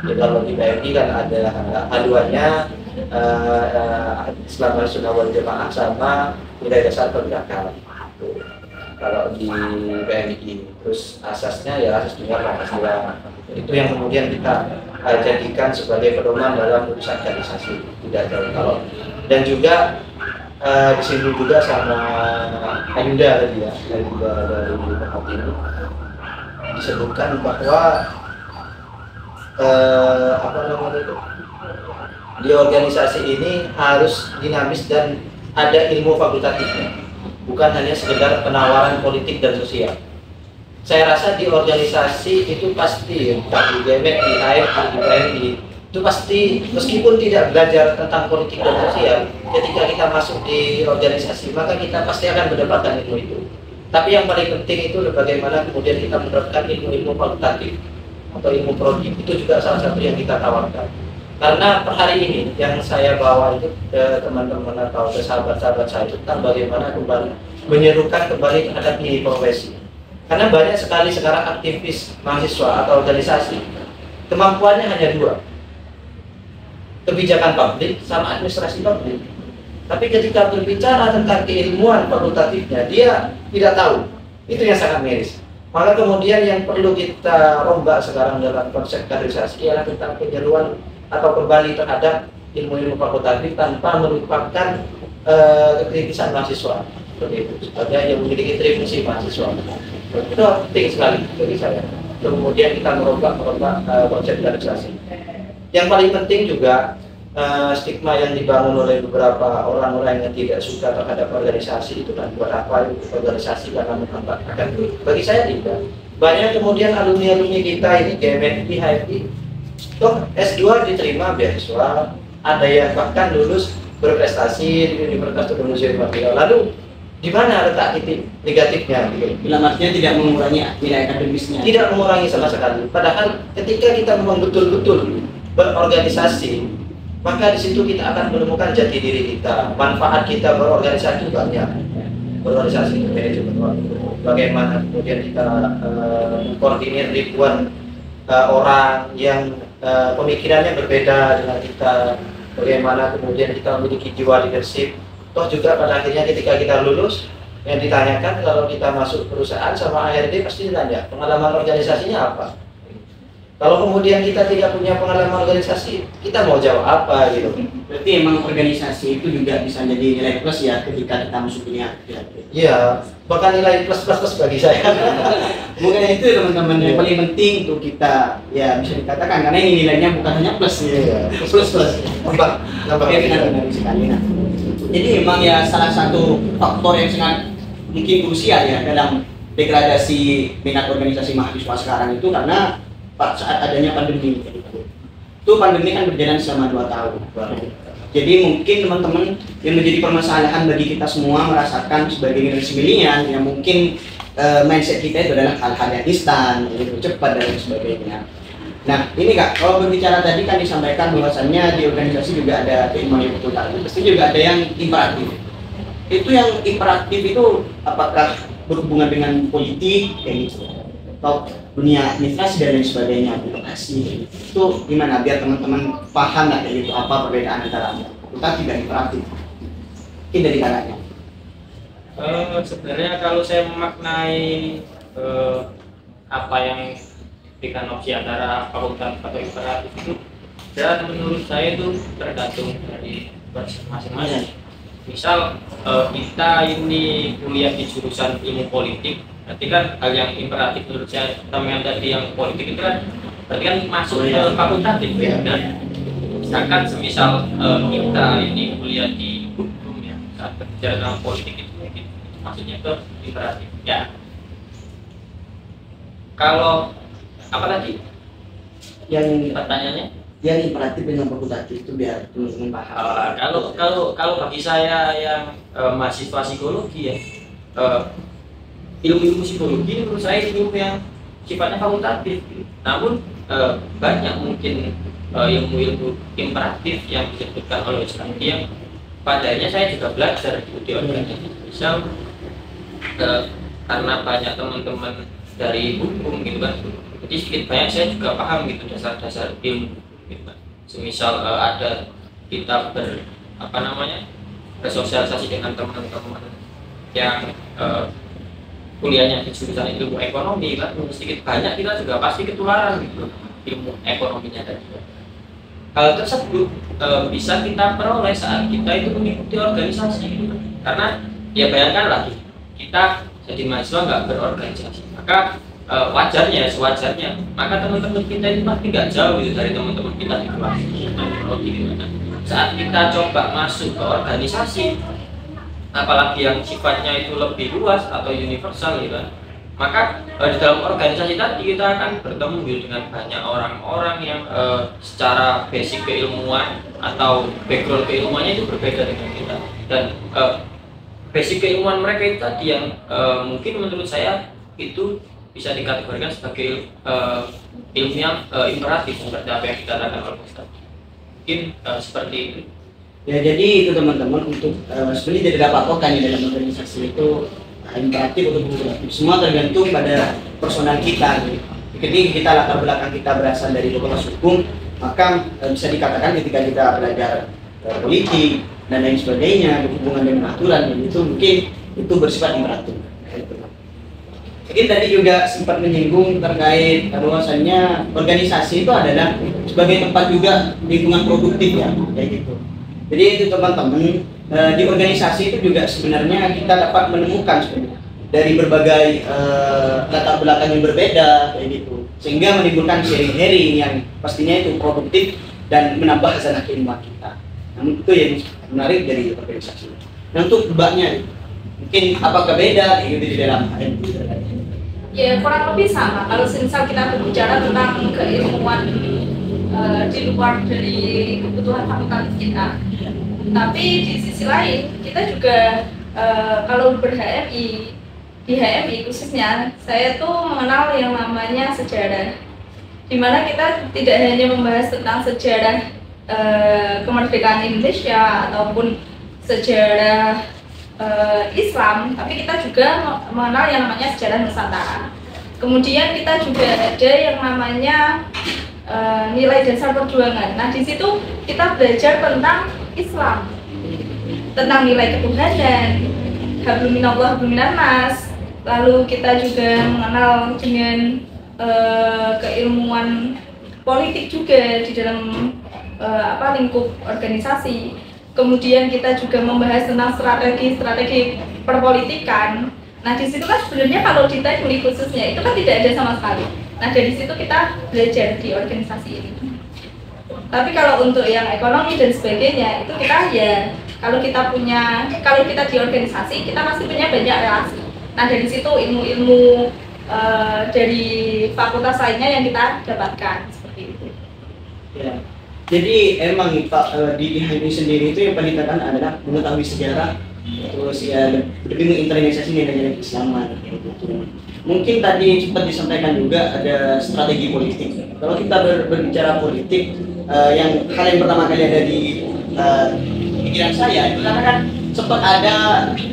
Jadi kalau di PMI kan ada haluannya Islam Sunnah wal Jamaah sama nilai dasar pergerakan. Kalau di PMI terus asasnya ya asas dengar Pancasila. Itu yang kemudian kita jadikan sebagai pedoman dalam urusan organisasi. Tidak jauh kalau dan juga disinggung juga sama Ayuda tadi ya, Ayuda dari tempat ini disebutkan bahwa apa namanya itu di organisasi ini harus dinamis dan ada ilmu fakultatifnya, bukan hanya sekedar penawaran politik dan sosial. Saya rasa di organisasi itu pasti, entah di GMET, di HMI, di PMI, itu pasti meskipun tidak belajar tentang politik dan sosial, ketika kita masuk di organisasi maka kita pasti akan mendapatkan ilmu itu. Tapi yang paling penting itu bagaimana kemudian kita mendapatkan ilmu-ilmu fakultatif atau ilmu prodi, itu juga salah satu yang kita tawarkan. Karena per hari ini yang saya bawa itu ke teman-teman atau ke sahabat-sahabat saya itu tentang bagaimana kembali menyerukan kembali terhadap ini profesi. Karena banyak sekali sekarang aktivis mahasiswa atau organisasi kemampuannya hanya dua, kebijakan publik sama administrasi publik. Tapi ketika berbicara tentang keilmuan fakultatifnya dia tidak tahu. Itu yang sangat miris. Maka kemudian yang perlu kita rombak sekarang dalam konsep kaderisasi ialah tentang penyeruan atau kembali terhadap ilmu-ilmu fakultatif tanpa melupakan kekritisan mahasiswa. Seperti itu, sebagai yang memiliki tribusi mahasiswa. Itu penting sekali bagi saya. Kemudian kita merombak konsep kaderisasi. Yang paling penting juga stigma yang dibangun oleh beberapa orang-orang yang tidak suka terhadap organisasi itu kan buat apa itu organisasi karena menghambat. Bagi saya tidak. Banyak kemudian alumni-alumni kita ini GMET, HMI, toh S2 diterima beasiswa, ada yang bahkan lulus berprestasi di Universitas Indonesia Material. Lalu di mana letak titik negatifnya? Dalam artinya tidak mengurangi nilai akademisnya. Tidak mengurangi sama sekali. Padahal ketika kita memang betul-betul berorganisasi, maka di situ kita akan menemukan jati diri kita. Manfaat kita berorganisasi banyak. Berorganisasi itu manajemen waktu. Bagaimana kemudian kita koordinir ribuan orang yang pemikirannya berbeda dengan kita. Bagaimana kemudian kita memiliki jiwa leadership. Toh juga pada akhirnya ketika kita lulus, yang ditanyakan kalau kita masuk perusahaan sama HRD pasti ditanya pengalaman organisasinya apa. Kalau kemudian kita tidak punya pengalaman organisasi, kita mau jawab apa gitu? Berarti emang organisasi itu juga bisa jadi nilai plus ya ketika kita masuk dunia. Iya, bahkan nilai plus bagi saya. Mungkin itu teman-teman yang paling penting untuk kita ya bisa dikatakan karena ini nilainya bukan hanya plus ya. Iya, plus. Nambah Oke, benar sekali. Nah, jadi memang ya salah satu faktor yang sangat mungkin krusial ya dalam degradasi minat organisasi mahasiswa sekarang itu karena saat adanya pandemi. Itu pandemi kan berjalan selama 2 tahun. Jadi mungkin teman-teman yang menjadi permasalahan bagi kita semua merasakan sebagai generasi milenial yang mungkin mindset kita itu adalah hal-hal yang instan, yang cepat dan sebagainya. Nah ini Kak, kalau berbicara tadi kan disampaikan bahwasannya di organisasi juga ada keilmuan yang betul, pasti juga ada yang imperatif. Itu yang imperatif itu apakah berhubungan dengan politik kayak gitu? Atau dunia administrasi dan lain sebagainya, birokrasi itu gimana biar teman-teman paham lah kayak gitu apa perbedaan antara fakultatif dan imperatif mungkin dari kakaknya. Sebenarnya kalau saya memaknai apa yang diberikan opsi antara fakultatif atau imperatif itu dan menurut saya itu tergantung dari masing-masing. Misal kita ini kuliah di jurusan ilmu politik, berarti kan hal yang imperatif menurut saya terutama tadi yang politik itu kan berarti kan masuk ke fakultatif ya. Dan misalkan semisal kita ini kuliah di hukum ya, saat berbicara tentang politik itu maksudnya ke imperatif ya. Kalau apa tadi Yang pertanyaannya? imperatif dengan fakultatif itu biar teman-teman paham. Kalau bagi saya yang mahasiswa psikologi ya, ilmu psikologi menurut saya ilmu yang sifatnya fakultatif. Namun banyak mungkin ilmu-ilmu imperatif yang disebutkan oleh Ustaz yang padanya saya juga belajar di organisasi. Misal karena banyak teman-teman dari hukum gitu kan, jadi sedikit banyak saya juga paham gitu dasar-dasar ilmu gitu kan. Semisal ada kita bersosialisasi dengan teman-teman yang kuliahnya di jurusan ilmu ekonomi kan, sedikit banyak kita juga pasti ketularan gitu ilmu ekonominya tadi. Hal tersebut bisa kita peroleh saat kita itu mengikuti organisasi gitu. Karena ya bayangkan lagi kita jadi mahasiswa nggak berorganisasi, maka sewajarnya maka teman-teman kita itu pasti nggak jauh gitu dari teman-teman kita di kelas teknologi gitu kan. Saat kita coba masuk ke organisasi, apalagi yang sifatnya itu lebih luas atau universal gitu kan, maka di dalam organisasi tadi kita akan bertemu gitu dengan banyak orang-orang yang secara basic keilmuan atau background keilmuannya itu berbeda dengan kita, dan basic keilmuan mereka itu tadi yang mungkin menurut saya itu bisa dikategorikan sebagai ilmu yang imperatif seperti apa yang dikatakan oleh Ustaz. Mungkin seperti itu. Ya, jadi itu teman-teman untuk sebenarnya tidak ada patokan ya dalam organisasi itu imperatif atau fakultatif. Semua tergantung pada personal kita. Gitu. Ketika kita latar belakang kita berasal dari fakultas hukum, maka bisa dikatakan ketika kita belajar politik dan lain sebagainya berhubungan dengan aturan, itu mungkin itu bersifat imperatif. Mungkin tadi juga sempat menyinggung terkait bahwasannya organisasi itu adalah sebagai tempat juga lingkungan produktif ya, kayak gitu. Jadi itu teman-teman, di organisasi itu juga sebenarnya kita dapat menemukan sebenarnya dari berbagai latar belakang yang berbeda kayak gitu, sehingga menimbulkan sharing yang pastinya itu produktif dan menambah hasanah keilmuan kita. Namun itu yang menarik dari organisasi. Nah, untuk mbaknya mungkin apakah beda gitu di dalam HM? Ya kurang lebih sama. Kalau misal kita berbicara tentang keilmuan di luar dari kebutuhan fakultas kita, tapi di sisi lain kita juga kalau ber-HMI, di HMI khususnya saya tuh mengenal yang namanya sejarah, dimana kita tidak hanya membahas tentang sejarah kemerdekaan Indonesia ataupun sejarah Islam, tapi kita juga mengenal yang namanya sejarah Nusantara. Kemudian kita juga ada yang namanya nilai dasar perjuangan. Nah, di situ kita belajar tentang Islam, tentang nilai ketuhanan, hablum minallah hablum minannas. Lalu kita juga mengenal dengan keilmuan politik juga di dalam lingkup organisasi. Kemudian kita juga membahas tentang strategi perpolitikan. Nah, di situ kan sebenarnya kalau di teknik khususnya itu kan tidak ada sama sekali. Nah, dari situ kita belajar di organisasi ini. Tapi kalau untuk yang ekonomi dan sebagainya itu kita ya kalau kita di organisasi kita pasti punya banyak relasi. Nah, dari situ ilmu-ilmu dari fakultas lainnya yang kita dapatkan seperti itu. Ya. Jadi emang Pak di HMI sendiri itu yang paling ditekan adalah mengetahui sejarah, terus ya lebih menginternalisasi nilai-nilai keislaman. Mungkin tadi sempat disampaikan juga ada strategi politik. Kalau kita berbicara politik, yang hal yang pertama kali ada di pikiran saya itu karena kan sempat ada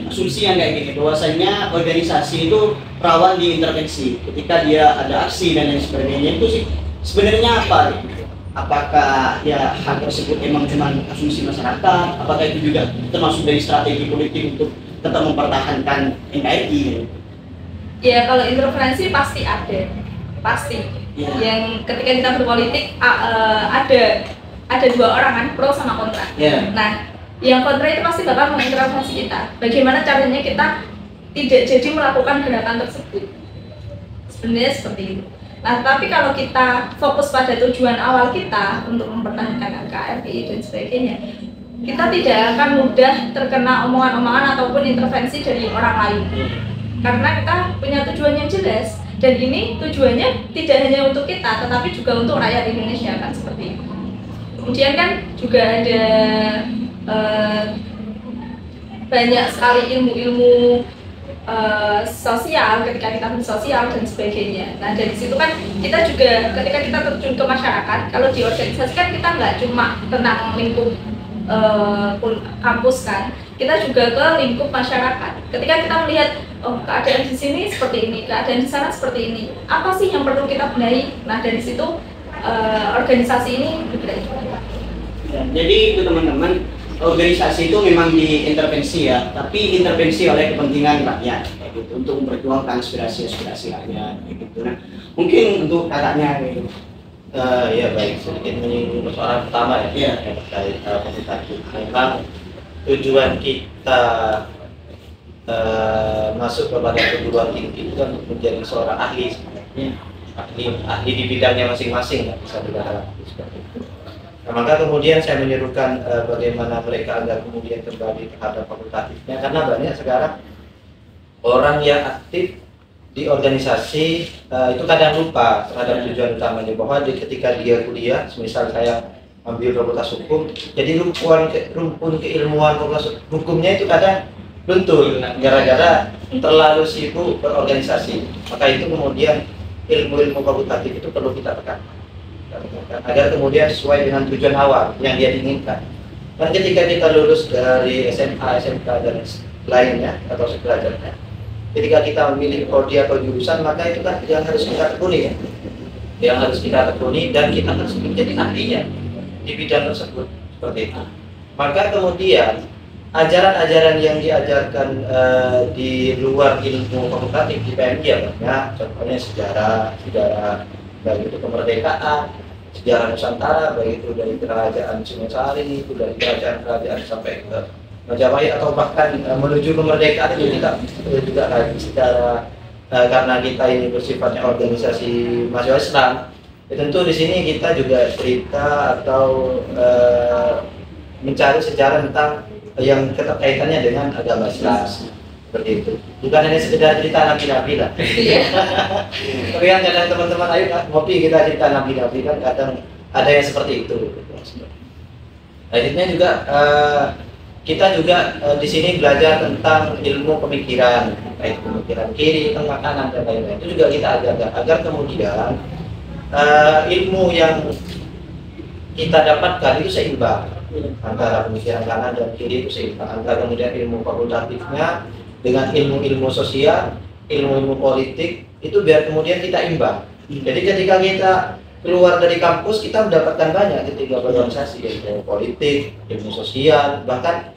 asumsi yang kayak gini bahwasanya organisasi itu rawan diintervensi ketika dia ada aksi dan lain sebagainya. Itu sih sebenarnya apa? Apakah ya hal tersebut memang cuma asumsi masyarakat? Apakah itu juga termasuk dari strategi politik untuk tetap mempertahankan NKRI? Ya, kalau intervensi pasti ada, pasti. Ya. Yang ketika kita berpolitik ada dua orang kan, pro sama kontra. Ya. Nah, yang kontra itu pasti bakal mengintervensi kita. Bagaimana caranya kita tidak jadi melakukan gerakan tersebut? Sebenarnya seperti itu. Nah, tapi kalau kita fokus pada tujuan awal kita untuk mempertahankan NKRI dan sebagainya, kita tidak akan mudah terkena omongan-omongan ataupun intervensi dari orang lain. Karena kita punya tujuan yang jelas, dan ini tujuannya tidak hanya untuk kita, tetapi juga untuk rakyat Indonesia, kan seperti itu. Kemudian kan juga ada banyak sekali ilmu-ilmu sosial ketika kita bersosial dan sebagainya. Nah dari situ kan kita juga ketika kita terjun ke masyarakat, kalau di organisasi kan kita nggak cuma tentang lingkup kampus kan, kita juga ke lingkup masyarakat. Ketika kita melihat keadaan di sini seperti ini, keadaan di sana seperti ini, apa sih yang perlu kita benahi? Nah dari situ organisasi ini bergerak. Ya, jadi itu teman-teman, organisasi itu memang diintervensi ya, tapi intervensi oleh kepentingan rakyat kayak gitu, untuk memperjuangkan aspirasi rakyat kayak gitu. Nah, mungkin untuk kakaknya kayak gitu. Ya baik, sedikit menyinggung persoalan pertama ya, yang terkait fakultatif. Memang tujuan kita masuk kepada perguruan tinggi itu kan untuk menjadi seorang ahli, ahli di bidangnya masing-masing, bisa dikatakan seperti itu. Nah, maka kemudian saya menyerukan bagaimana mereka agar kemudian kembali terhadap fakultatifnya, karena banyak sekarang orang yang aktif di organisasi itu kadang lupa terhadap tujuan utamanya, bahwa ketika dia kuliah, misal saya ambil fakultas hukum, jadi rumpun keilmuan fakultas hukumnya itu kadang luntur gara-gara terlalu sibuk berorganisasi. Maka itu kemudian ilmu-ilmu fakultatif itu perlu kita tekan agar kemudian sesuai dengan tujuan awal yang dia inginkan. Dan ketika kita lulus dari SMA, SMK dan lainnya atau sederajatnya, ketika kita memilih prodi atau jurusan, maka itu kan yang harus kita tekuni ya, yang harus kita tekuni dan kita harus menjadi ahlinya di bidang tersebut, seperti itu. Maka kemudian ajaran-ajaran yang diajarkan di luar ilmu fakultatif di PMI ya banyak, contohnya sejarah baik itu kemerdekaan, sejarah Nusantara, baik itu dari kerajaan Singosari, itu dari kerajaan sampai ke Majapahit, atau bahkan menuju kemerdekaan itu kita juga lagi secara karena kita ini bersifatnya organisasi mahasiswa Islam, ya tentu di sini kita juga cerita atau mencari sejarah tentang yang keterkaitannya dengan agama Islam, seperti itu. Bukan hanya sekedar cerita nabi-nabi lah. Tapi kan kadang teman-teman ayo ngopi kita cerita nabi-nabi, kan kadang ada yang seperti itu. Akhirnya juga kita juga di sini belajar tentang ilmu pemikiran, baik pemikiran kiri, tengah, kanan dan lain-lain. Itu juga kita ajarkan agar kemudian ilmu yang kita dapatkan itu seimbang antara pemikiran kanan dan kiri, itu seimbang antara kemudian ilmu fakultatifnya dengan ilmu-ilmu sosial, ilmu-ilmu politik, itu biar kemudian kita imbang. Jadi ketika kita keluar dari kampus, kita mendapatkan banyak ketika berorganisasi, ilmu politik, ilmu sosial, bahkan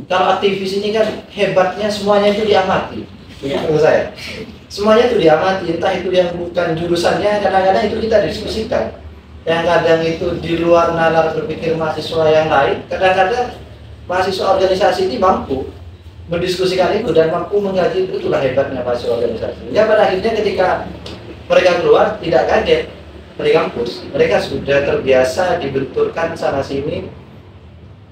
kalau aktivis ini kan hebatnya semuanya itu diamati. Menurut saya, semuanya itu diamati, entah itu yang bukan jurusannya, kadang-kadang itu kita diskusikan. Yang kadang itu di luar nalar berpikir mahasiswa yang lain, kadang-kadang mahasiswa organisasi ini mampu mendiskusikan itu dan mampu mengkaji, itulah hebatnya mahasiswa organisasi. Ya pada akhirnya ketika mereka keluar tidak kaget dari kampus, mereka sudah terbiasa dibenturkan sana sini.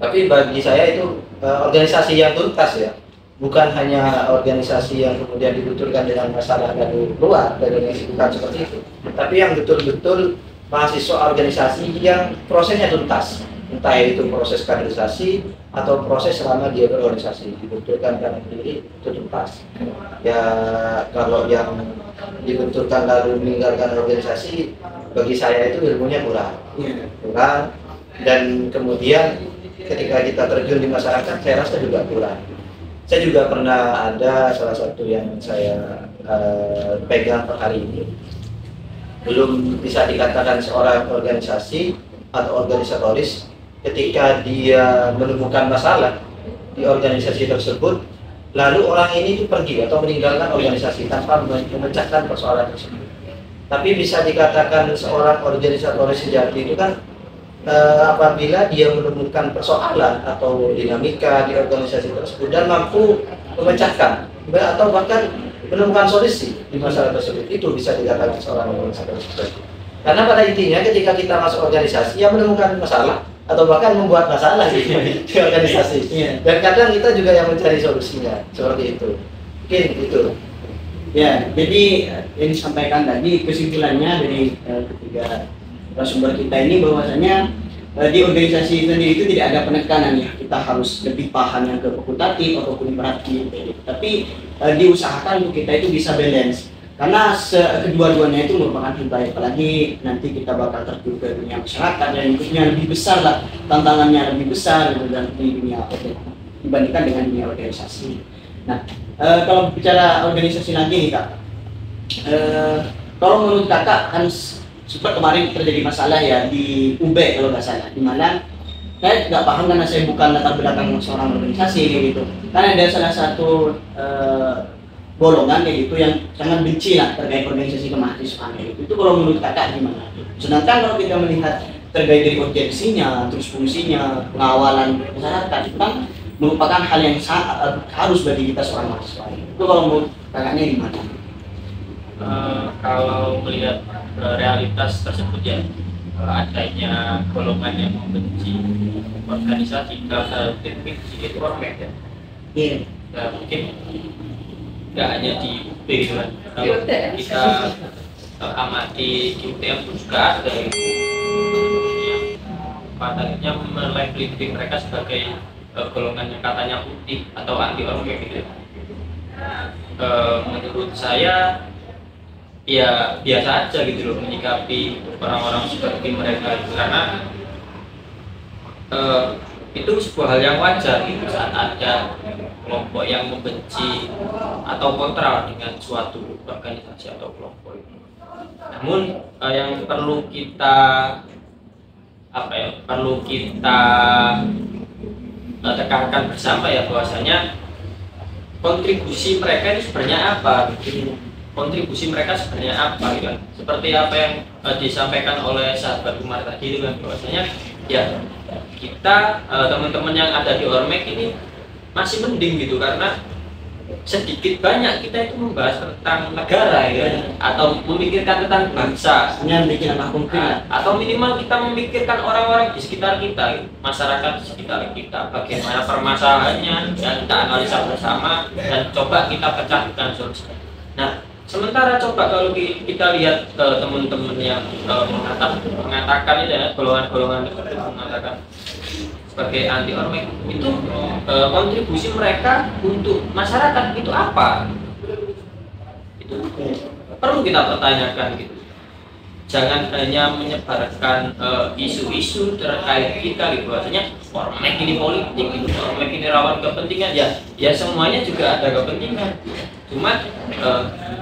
Tapi bagi saya itu organisasi yang tuntas ya, bukan hanya organisasi yang kemudian dibenturkan dengan masalah dari luar, dari organisasi, bukan seperti itu. Tapi yang betul-betul mahasiswa organisasi yang prosesnya tuntas, entah itu proses kaderisasi atau proses selama dia berorganisasi, dibenturkan kanan kiri itu tuntas. Ya kalau yang dibenturkan lalu meninggalkan organisasi, bagi saya itu ilmunya kurang, dan kemudian ketika kita terjun di masyarakat, saya rasa juga kurang. Saya juga pernah ada salah satu yang saya pegang per hari ini, belum bisa dikatakan seorang organisasi atau organisatoris, ketika dia menemukan masalah di organisasi tersebut, lalu orang ini itu pergi atau meninggalkan organisasi tanpa memecahkan persoalan tersebut. Tapi bisa dikatakan seorang organisatoris sejati itu kan apabila dia menemukan persoalan atau dinamika di organisasi tersebut dan mampu memecahkan atau bahkan menemukan solusi di masalah tersebut, itu bisa dikatakan seorang organisatoris sejati. Karena pada intinya ketika kita masuk organisasi, yang menemukan masalah atau bahkan membuat masalah di organisasi. Iya. Dan kadang kita juga yang mencari solusinya seperti itu. Mungkin itu. Ya, jadi yang disampaikan tadi kesimpulannya dari ketiga narasumber kita ini bahwasanya di organisasi sendiri itu tidak ada penekanan ya, kita harus lebih paham yang ke fakultatif ataupun imperatif, tapi diusahakan untuk kita itu bisa balance, karena kedua-duanya itu merupakan hal baik, apalagi nanti kita bakal terjun ke dunia masyarakat dan lingkupnya lebih besar lah, tantangannya lebih besar gitu, dan di dunia dibandingkan dengan dunia organisasi. Nah, kalau bicara organisasi lagi nih kak, kalau menurut kakak kan sempat kemarin terjadi masalah ya di UB kalau nggak salah, di mana saya nggak paham karena saya bukan latar belakang seorang organisasi kayak gitu. Karena ada salah satu golongan kayak gitu yang sangat benci lah terkait organisasi kemahasiswaan kayak gitu. Itu kalau menurut kakak gimana? Sedangkan kalau kita melihat terkait dari urgensinya, terus fungsinya, pengawalan masyarakat itu kan merupakan hal yang harus bagi kita seorang mahasiswa. Itu kalau menurut kakaknya gimana? Kalau melihat realitas tersebut ya, adanya golongan yang membenci organisasi dalam sedikit ormek ya. Iya. Ya, mungkin nggak hanya di UB gitu kan. Kalau kita amati di UTM pun juga ada yang patahnya melabeli mereka sebagai golongan yang katanya putih atau anti ormek gitu. Menurut saya ya biasa aja gitu loh menyikapi orang-orang seperti mereka itu, karena itu sebuah hal yang wajar gitu saat ada kelompok yang membenci atau kontra dengan suatu organisasi atau kelompok itu. Namun yang perlu kita tekankan bersama ya, bahwasanya kontribusi mereka itu sebenarnya apa gitu. Kontribusi mereka sebenarnya apa gitu kan, seperti apa yang disampaikan oleh sahabat Umar tadi itu kan, bahwasanya ya kita teman-teman yang ada di Ormek ini masih mending gitu, karena sedikit banyak kita itu membahas tentang negara ya, atau memikirkan tentang bangsa, Bikin anak konkret. atau minimal kita memikirkan orang-orang di sekitar kita, masyarakat di sekitar kita, bagaimana permasalahannya, dan kita analisa bersama dan coba kita pecahkan solusinya. Nah, sementara coba kalau kita lihat teman-teman yang mengatakan ini ya, golongan-golongan tertentu mengatakan sebagai anti ormek itu, kontribusi mereka untuk masyarakat itu apa? Itu perlu kita pertanyakan gitu. Jangan hanya menyebarkan isu-isu terkait kita gitu, bahwasanya ormek ini politik gitu, ormek ini rawan kepentingan ya semuanya juga ada kepentingan. Cuma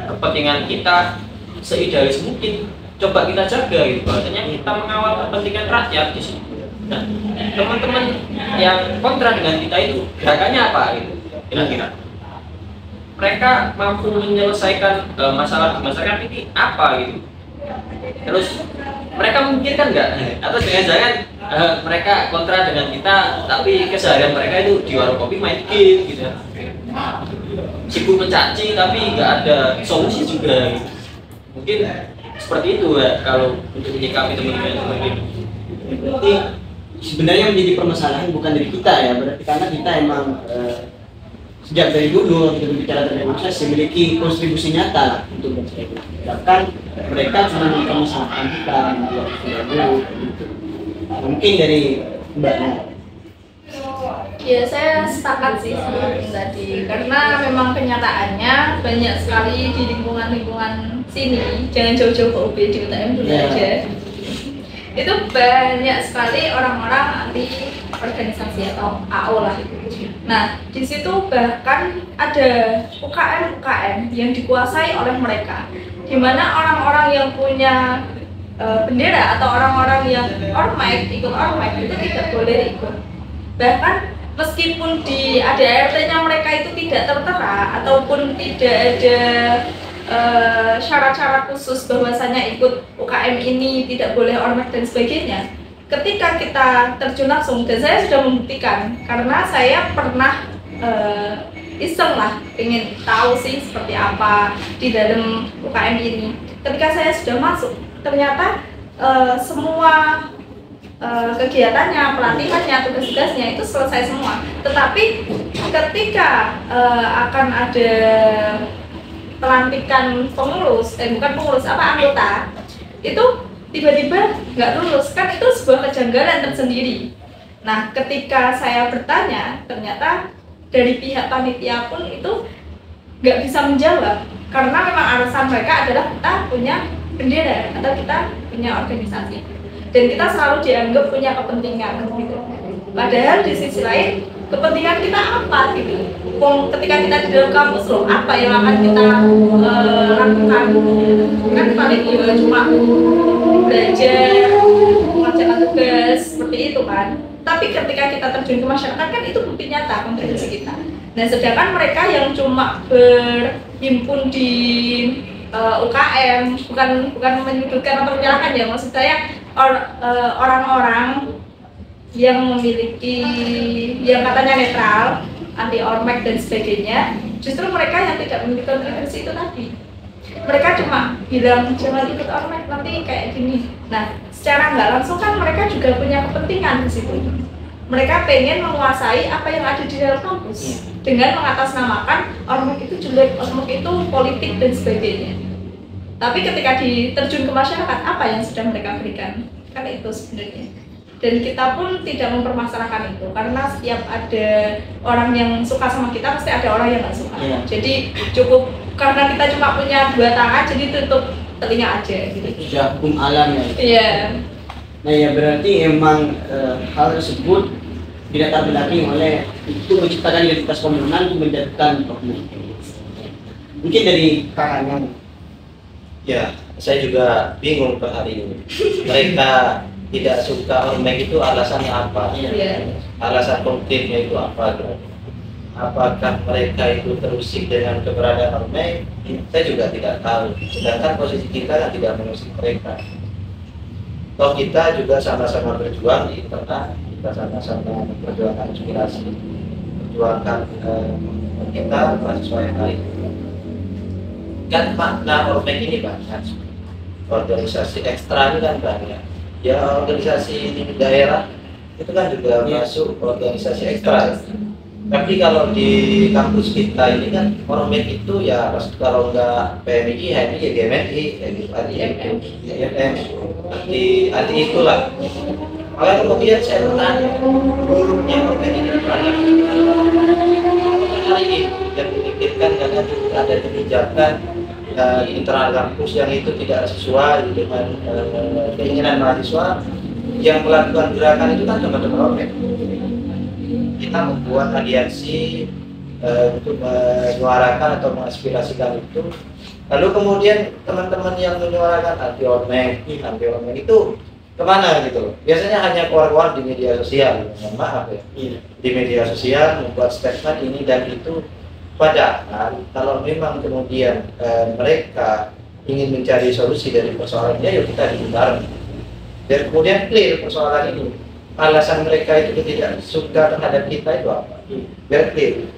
kepentingan kita seidealis mungkin coba kita jaga gitu, bahwasanya kita mengawal kepentingan rakyat di sini. Nah, teman-teman yang kontra dengan kita itu gerakannya apa gitu kira-kira? Mereka mampu menyelesaikan masalah di masyarakat ini apa gitu? Terus mereka memikirkan nggak? Atau jangan-jangan mereka kontra dengan kita, tapi keseharian mereka itu di warung kopi main game gitu, sibuk mencaci tapi nggak ada solusi juga gitu. Mungkin seperti itu ya kalau untuk menyikapi teman-teman yang seperti itu. Berarti sebenarnya menjadi permasalahan bukan dari kita ya, berarti karena kita emang sejak dari dulu kita bicara tentang organisasi memiliki kontribusi nyata lah untuk bangsa itu. Bahkan mereka cuma mempermasalahkan kita membuat dulu gitu. Mungkin dari mbaknya. Ya, saya sepakat sih sama yang tadi, karena memang kenyataannya banyak sekali di lingkungan-lingkungan sini, jangan jauh-jauh ke UB, di UTM dulu aja. Itu banyak sekali orang-orang anti organisasi atau AO lah. Nah, di situ bahkan ada UKM-UKM yang dikuasai oleh mereka, di mana orang-orang yang punya bendera atau orang-orang yang ikut ormek itu tidak boleh ikut. Bahkan meskipun di ADART-nya mereka itu tidak tertera ataupun tidak ada syarat-syarat khusus bahwasanya ikut UKM ini tidak boleh ormek dan sebagainya, ketika kita terjun langsung, dan saya sudah membuktikan karena saya pernah iseng lah ingin tahu sih seperti apa di dalam UKM ini. Ketika saya sudah masuk, ternyata semua kegiatannya, pelatihannya, tugas-tugasnya itu selesai semua. Tetapi ketika akan ada pelantikan pengurus, bukan pengurus, anggota, itu tiba-tiba nggak lulus, kan itu sebuah kejanggalan tersendiri. Nah, ketika saya bertanya, ternyata dari pihak panitia pun itu nggak bisa menjawab, karena memang alasan mereka adalah kita punya bendera atau kita punya organisasi dan kita selalu dianggap punya kepentingan gitu. Padahal di sisi lain kepentingan kita apa gitu? Ketika kita di dalam kampus loh, apa yang akan kita lakukan? Kan paling juga cuma belajar, mengerjakan tugas seperti itu kan. Tapi ketika kita terjun ke masyarakat kan itu bukti nyata kontribusi kita. Nah, sedangkan mereka yang cuma berhimpun di UKM, bukan menyudutkan atau menyalahkan ya, maksud saya orang-orang yang memiliki, yang katanya netral, anti ormek dan sebagainya, justru mereka yang tidak memiliki kontribusi itu tadi. Mereka cuma bilang jangan ikut ormek nanti kayak gini. Nah, secara nggak langsung kan mereka juga punya kepentingan di situ. Mereka pengen menguasai apa yang ada di dalam kampus dengan mengatasnamakan ormek itu jelek, ormek itu politik dan sebagainya. Tapi ketika diterjun ke masyarakat, apa yang sudah mereka berikan? Kan itu sebenarnya. Dan kita pun tidak mempermasalahkan itu, karena setiap ada orang yang suka sama kita, pasti ada orang yang nggak suka. Jadi cukup karena kita cuma punya dua tangan, jadi tutup telinga aja gitu. Sudah hukum alam ya. Iya. Nah ya berarti emang hal tersebut dilatar belakangi oleh itu menciptakan identitas komunal untuk menjadikan oknum. Mungkin dari kakaknya. Ya, saya juga bingung per hari ini. Mereka tidak suka ormek itu alasannya apa? Iya. Alasan konkretnya itu apa? Apakah mereka itu terusik dengan keberadaan ormek? Saya juga tidak tahu. Sedangkan posisi kita kan tidak mengusik mereka. Toh kita juga sama-sama berjuang di internal, kita sama-sama memperjuangkan aspirasi, memperjuangkan kita mahasiswa yang lain. Kan makna ormek ini banyak, organisasi ekstra ini kan banyak. Ya organisasi di daerah itu kan juga masuk organisasi ekstra. Tapi kalau di kampus kita ini kan ormek itu ya kalau nggak PMI, HMI, ya GMI, IMM, anti itulah. Maka kemudian saya bertanya, buruknya ormek ini banyak hari ini yang memikirkan karena ada kebijakan internal kampus yang itu tidak sesuai dengan keinginan mahasiswa yang melakukan gerakan itu kan teman-teman ormek. Kita membuat aliansi untuk menyuarakan atau mengaspirasikan itu. Lalu kemudian teman-teman yang menyuarakan anti ormek itu kemana gitu loh? Biasanya hanya keluar-keluar di media sosial, mohon maaf ya. Di media sosial membuat statement ini dan itu. Padahal kalau memang kemudian mereka ingin mencari solusi dari persoalannya, yuk kita duduk bareng. Biar kemudian clear persoalan ini. Alasan mereka itu tidak suka terhadap kita itu apa? Biar clear.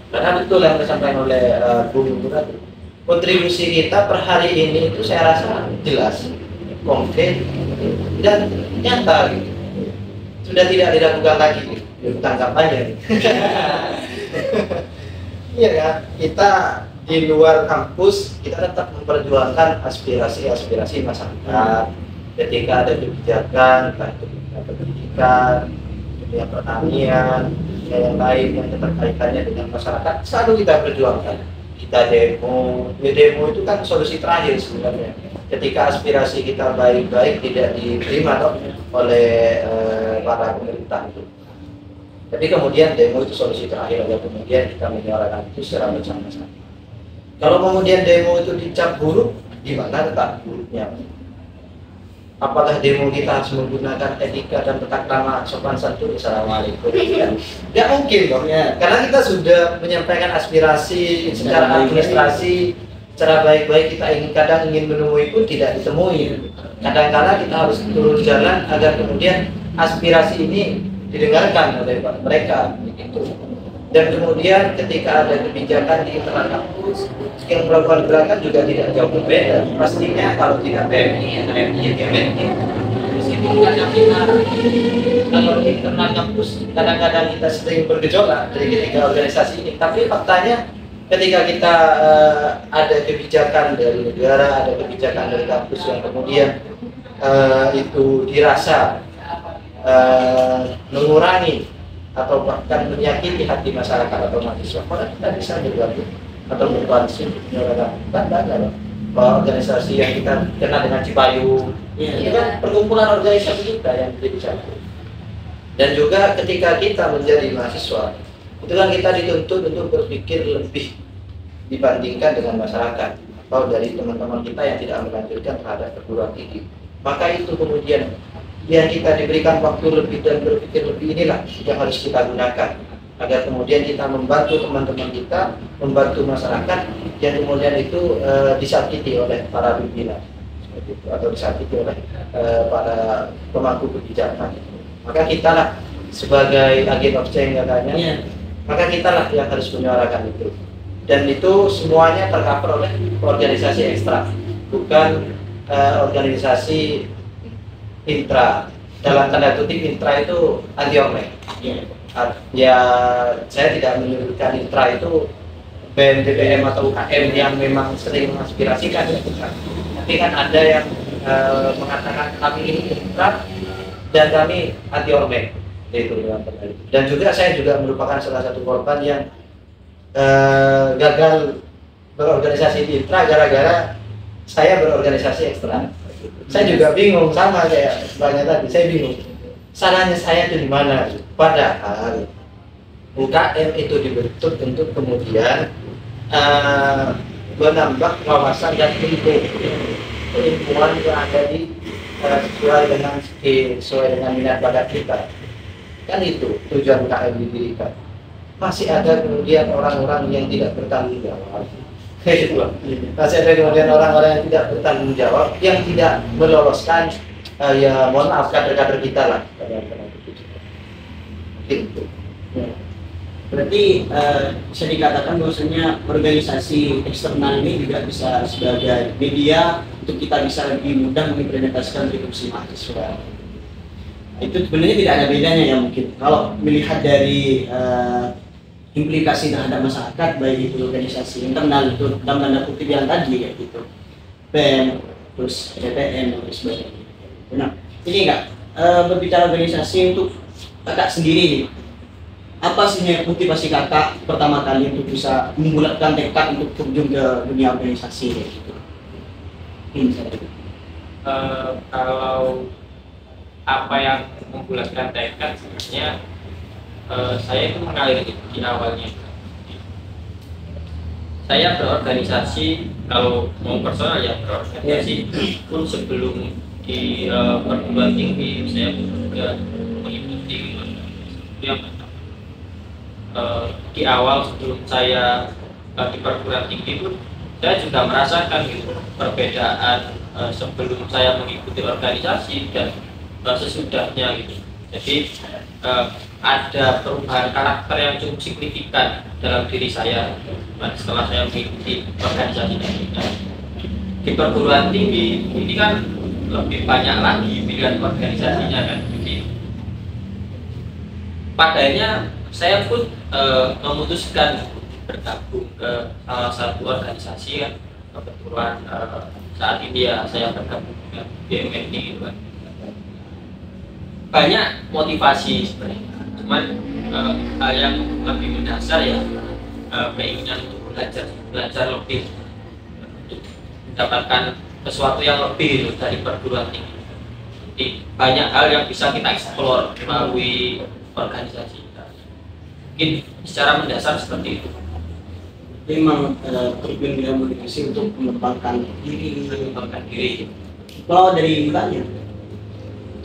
Karena betul yang disampaikan oleh Bung tadi. Kontribusi kita per hari ini itu saya rasa jelas, konkret dan nyata gitu. Sudah tidak dilakukan lagi bukan kampanye. Iya kan, kita di luar kampus kita tetap memperjuangkan aspirasi masyarakat. Ketika ada kebijakan, entah itu pendidikan, dunia pertanian, yang lain yang terkaitannya dengan masyarakat, selalu kita perjuangkan. Kita demo, demo itu kan solusi terakhir sebenarnya. Ketika aspirasi kita baik-baik tidak diterima oleh para pemerintah itu. Tapi kemudian demo itu solusi terakhir, lalu kemudian kita menyuarakan itu secara bersama-sama. Kalau kemudian demo itu dicap buruk, gimana letak buruknya? Apakah demo kita harus menggunakan etika dan tata krama sopan santun? Assalamualaikum. Tidak mungkin dong ya, karena kita sudah menyampaikan aspirasi secara administrasi, secara baik-baik kita kadang ingin menemui pun tidak ditemui. Kadang-kadang kita harus turun jalan agar kemudian aspirasi ini didengarkan oleh mereka begitu. Dan kemudian ketika ada kebijakan di internal kampus yang melakukan gerakan juga tidak jauh berbeda. Pastinya kalau tidak PMI, HMI, GMI organisasi bukannya kita kalau internal kampus kadang-kadang kita sering bergejolak dari ketiga organisasi ini, tapi faktanya ketika kita ada kebijakan dari negara, ada kebijakan dari kampus yang kemudian itu dirasa mengurangi atau bahkan menyakiti hati masyarakat atau mahasiswa, maka kita bisa bergabung atau berkoalisi menyuarakan. Kan banyak organisasi yang kita kenal dengan Cipayung, itu kan perkumpulan organisasi kita yang menjadi satu. Dan juga ketika kita menjadi mahasiswa, itu kan kita dituntut untuk berpikir lebih dibandingkan dengan masyarakat atau dari teman-teman kita yang tidak melanjutkan terhadap perguruan tinggi. Maka itu kemudian yang kita diberikan waktu lebih dan berpikir lebih, inilah yang harus kita gunakan agar kemudian kita membantu teman-teman kita, membantu masyarakat yang kemudian itu disakiti oleh para pimpinan atau disakiti oleh para pemangku kebijakan. Maka kita lah sebagai agen of change katanya, maka kita lah yang harus menyuarakan itu. Dan itu semuanya tercover oleh organisasi ekstra, bukan organisasi intra. Dalam tanda kutip intra itu anti ormek. Ya, saya tidak menyebutkan intra itu BEM, DPM atau UKM yang memang sering mengaspirasikan, ya, bukan. Tapi kan ada yang mengatakan kami ini intra dan kami anti ormek, itu dalam tanda kutip. Dan juga saya juga merupakan salah satu korban yang gagal berorganisasi di intra gara-gara saya berorganisasi ekstra. Saya juga bingung, sama kayak banyak tadi, saya bingung salahnya saya itu di mana. Padahal UKM itu dibentuk untuk kemudian menambah wawasan dan keilmuan yang ada di sesuai dengan skill, sesuai dengan minat bakat kita. Kan itu tujuan UKM didirikan. Masih ada kemudian orang-orang yang tidak bertanggung jawab. Masih ada kemudian orang-orang yang tidak bertanggung jawab, yang tidak meloloskan ya mohon maaf kader-kader kita lah. Gitu. Berarti bisa dikatakan bahwasanya organisasi eksternal ini juga bisa sebagai media untuk kita bisa lebih mudah mengimplementasikan fungsi mahasiswa. Itu sebenarnya tidak ada bedanya ya mungkin kalau melihat dari implikasi terhadap masyarakat, baik itu organisasi internal itu dalam tanda kutip yang tadi kayak gitu, BEM, terus DPM dan sebagainya. Nah, ini enggak berbicara organisasi untuk kakak sendiri nih, apa sih yang motivasi kakak pertama kali untuk bisa membulatkan tekad untuk terjun ke dunia organisasi kayak gitu? Kalau apa yang membulatkan tekad sebenarnya saya itu mengalir di awalnya. Saya berorganisasi, kalau mau personal ya berorganisasi pun sebelum di perguruan tinggi saya juga mengikuti yang di awal sebelum saya di perguruan tinggi pun saya juga merasakan gitu perbedaan sebelum saya mengikuti organisasi dan sesudahnya gitu. Jadi ada perubahan karakter yang cukup signifikan dalam diri saya setelah saya mengikuti organisasi di perguruan tinggi. Ini kan lebih banyak lagi pilihan organisasinya kan. Jadi padanya saya pun memutuskan bergabung ke salah satu organisasi kan. Kebetulan saat ini ya saya bergabung dengan BMND gitu kan. Banyak motivasi sebenarnya, cuman hal yang lebih mendasar ya keinginan untuk belajar lebih, untuk mendapatkan sesuatu yang lebih itu dari perguruan tinggi. Jadi banyak hal yang bisa kita eksplor melalui organisasi kita. Mungkin secara mendasar seperti itu. Memang terjun di dalam organisasi untuk mengembangkan diri. Kalau dari mbaknya?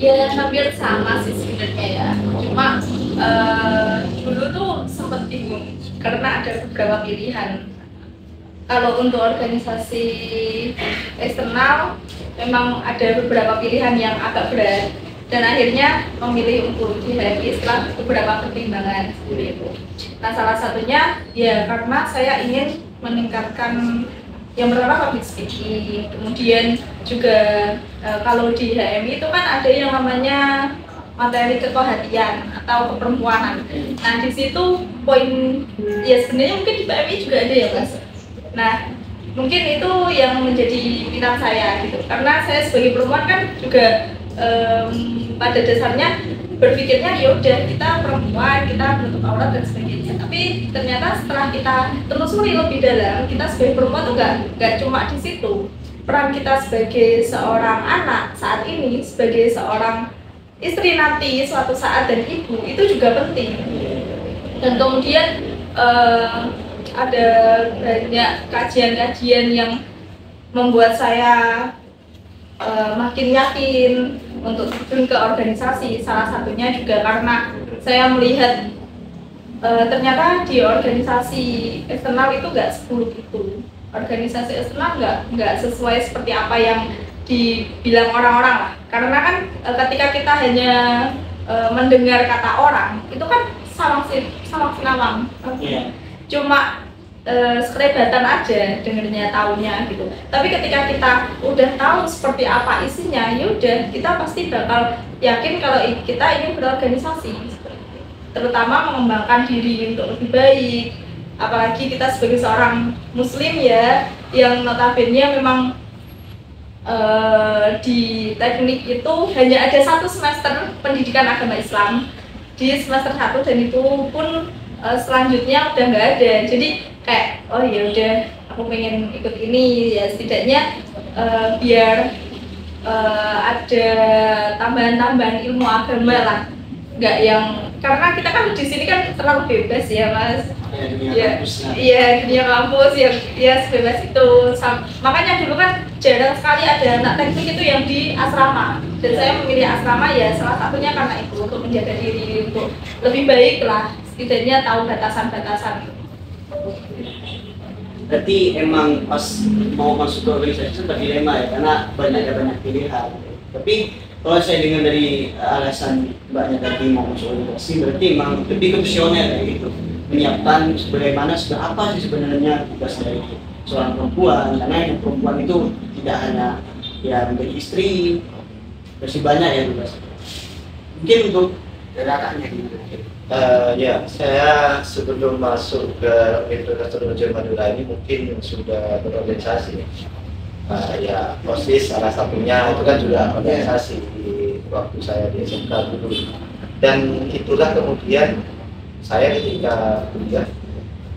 Ya hampir sama sih sebenarnya ya, cuma dulu tuh sempat bingung karena ada beberapa pilihan. Kalau untuk organisasi eksternal memang ada beberapa pilihan yang agak berat dan akhirnya memilih untuk dihadapi setelah beberapa pertimbangan seperti itu. Nah salah satunya ya karena saya ingin meningkatkan yang pertama public speaking, kemudian juga kalau di HMI itu kan ada yang namanya materi kekohatian atau keperempuanan. Nah di situ poin ya sebenarnya mungkin di PMI juga ada ya Mas. Nah mungkin itu yang menjadi minat saya gitu, karena saya sebagai perempuan kan juga pada dasarnya berpikirnya ya udah kita perempuan, kita menutup aurat dan sebagainya. Tapi ternyata setelah kita telusuri lebih dalam, kita sebagai perempuan tuh nggak cuma di situ. Peran kita sebagai seorang anak saat ini, sebagai seorang istri nanti suatu saat dan ibu itu juga penting. Dan kemudian ada banyak kajian-kajian yang membuat saya makin yakin untuk terjun ke organisasi. Salah satunya juga karena saya melihat ternyata di organisasi eksternal itu nggak seburuk itu. Organisasi eksternal nggak sesuai seperti apa yang dibilang orang-orang lah. Karena kan ketika kita hanya mendengar kata orang itu kan sama sinawang. Cuma sekrebatan aja dengernya taunya gitu. Tapi ketika kita udah tahu seperti apa isinya, yaudah kita pasti bakal yakin kalau kita ingin berorganisasi, terutama mengembangkan diri untuk lebih baik. Apalagi kita sebagai seorang muslim ya, yang notabene memang di teknik itu hanya ada 1 semester pendidikan agama Islam di semester 1, dan itu pun selanjutnya udah nggak ada. Jadi kayak oh ya udah aku pengen ikut ini ya, setidaknya biar ada tambahan-tambahan ilmu agama lah, nggak yang karena kita kan di sini kan terlalu bebas ya Mas. Iya dunia kampus yang ya sebebas itu. Makanya dulu kan jarang sekali ada anak teknik itu yang di asrama, dan saya memilih asrama ya salah satunya karena itu, untuk menjaga diri, untuk lebih baik lah, setidaknya tahu batasan-batasan. Berarti emang pas mau masuk ke organisasi sempat dilema ya, karena banyak pilihan. Tapi kalau saya dengar dari alasan Mbaknya tadi mau masuk organisasi, berarti emang lebih ke visioner kayak gitu, menyiapkan bagaimana sudah apa sih sebenarnya tugas dari seorang perempuan, karena yang perempuan itu tidak hanya ya menjadi istri, masih banyak ya tugas. Mungkin untuk kakaknya gitu. Ya, saya sebelum masuk ke Universitas Trunojoyo Madura ini mungkin sudah berorganisasi. Ya, OSIS salah satunya itu kan juga organisasi di waktu saya di SMK dulu. Dan itulah kemudian saya ketika kuliah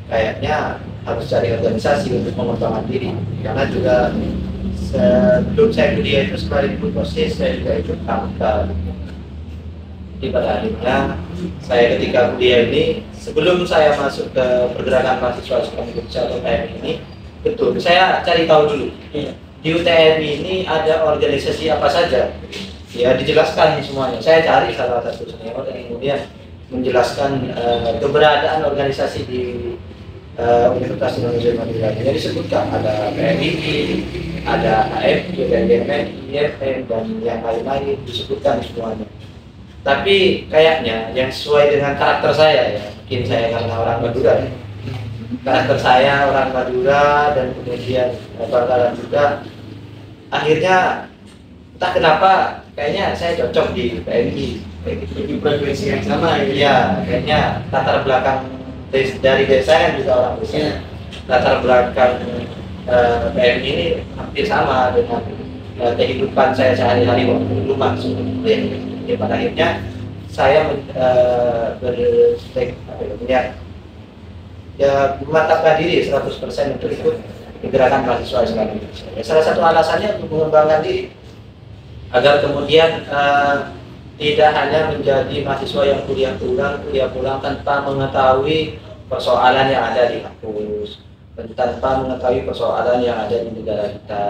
kayaknya harus cari organisasi untuk mengembangkan diri. Karena juga sebelum saya kuliah itu selain ikut OSIS, saya juga ikut KMK. Jadi pada akhirnya saya ketika kuliah ini, sebelum saya masuk ke pergerakan mahasiswa Islam Indonesia atau PMI ini, betul saya cari tahu dulu di UTMI ini ada organisasi apa saja. Ya dijelaskan semuanya. Saya cari salah satu senior yang kemudian menjelaskan keberadaan organisasi di Universitas Indonesia Madura. Jadi disebutkan ada PMI, ada AFG, GMN, IFM, dan yang lain-lain disebutkan semuanya. Tapi kayaknya yang sesuai dengan karakter saya ya, mungkin saya karena orang Madura ya. Karakter saya orang Madura dan kemudian Bangkalan juga, akhirnya entah kenapa kayaknya saya cocok di PMI. Di frekuensi yang sama ya. Kayaknya latar belakang dari desa kan juga orang desa. Latar belakang PMI ini hampir sama dengan kehidupan saya sehari-hari waktu dulu masuk. Ya, pada akhirnya saya memantapkan diri 100% untuk ikut gerakan mahasiswa Islam Indonesia. Ya, salah satu alasannya untuk mengembangkan diri agar kemudian tidak hanya menjadi mahasiswa yang kuliah pulang tanpa mengetahui persoalan yang ada di kampus, tanpa mengetahui persoalan yang ada di negara kita.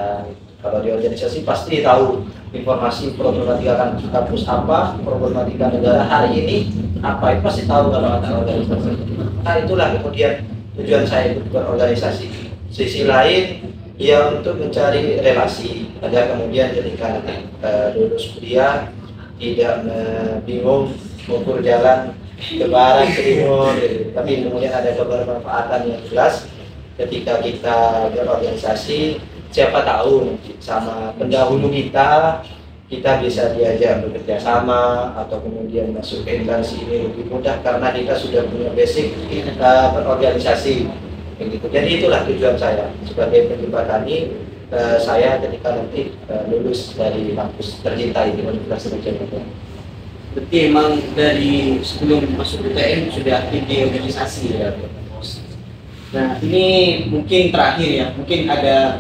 Kalau di organisasi pasti tahu informasi problematika kampus apa, problematika negara hari ini apa, itu pasti tahu kalau ada organisasi. Nah itulah kemudian tujuan saya ikut berorganisasi. Sisi lain ya untuk mencari relasi, agar kemudian ketika lulus kuliah tidak bingung mengukur jalan ke barat ke timur, tapi kemudian ada kebermanfaatan yang jelas ketika kita berorganisasi, siapa tahu sama pendahulu kita bisa diajak bekerja sama atau kemudian masuk ke instansi ini lebih mudah karena kita sudah punya basic berorganisasi begitu. Jadi itulah tujuan saya sebagai penyebar tani. Saya ketika nanti lulus dari kampus tercinta ini Universitas Gadjah Mada. Berarti emang dari sebelum masuk UTM sudah aktif di organisasi ya. Nah ini mungkin terakhir ya, mungkin ada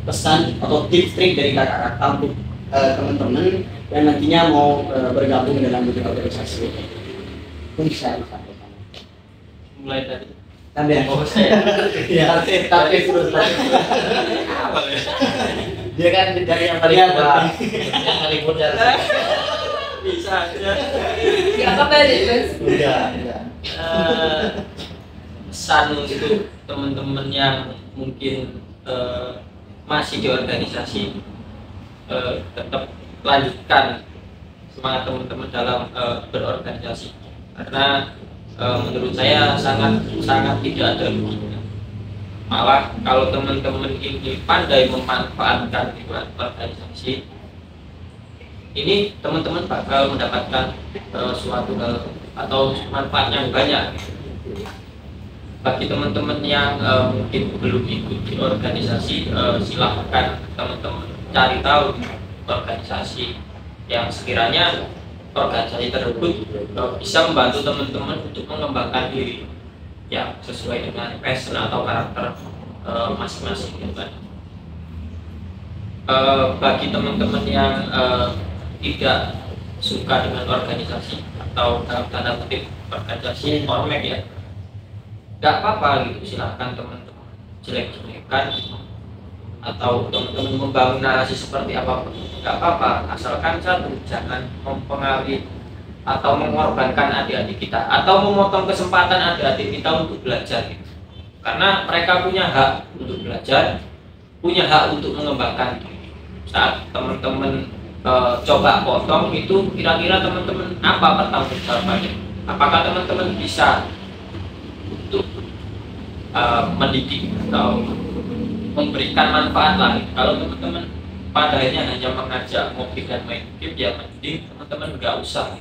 pesan atau tips trik dari kakak-kakak untuk teman-teman yang nantinya mau bergabung dalam dunia organisasi. Mungkin bisa disampaikan. Mulai dari Sampai oh saya ya, tapi terus. awal ya. Dia kan dari yang paling Iya, tua, betul. yang paling muda. Bisa aja. Nggak kembali Mas. Udah. Pesan untuk teman-teman yang mungkin masih di organisasi, tetap lanjutkan semangat teman-teman dalam berorganisasi, karena menurut saya sangat tidak ada ruginya. Malah kalau teman-teman ini pandai memanfaatkan organisasi ini, teman-teman bakal mendapatkan suatu hal atau manfaat yang banyak. Bagi teman-teman yang mungkin belum ikut di organisasi, silahkan teman-teman cari tahu organisasi yang sekiranya organisasi tersebut bisa membantu teman-teman untuk mengembangkan diri yang sesuai dengan passion atau karakter masing-masing gitu kan. Bagi teman-teman yang tidak suka dengan organisasi atau dalam tanda kutip organisasi ormek ya, nggak apa-apa gitu, silahkan teman-teman jelek-jelekan atau teman-teman membangun narasi seperti apapun, nggak apa-apa, asalkan satu, jangan mempengaruhi atau mengorbankan adik-adik kita atau memotong kesempatan adik-adik kita untuk belajar gitu. Karena mereka punya hak untuk belajar, punya hak untuk mengembangkan diri. Saat teman-teman coba potong itu, kira-kira teman-teman apa pertanggungjawabannya? Apakah teman-teman bisa untuk mendidik atau memberikan manfaat lain? Kalau teman-teman pada akhirnya hanya mengajak ngopi dan main game, ya mending teman-teman nggak usah.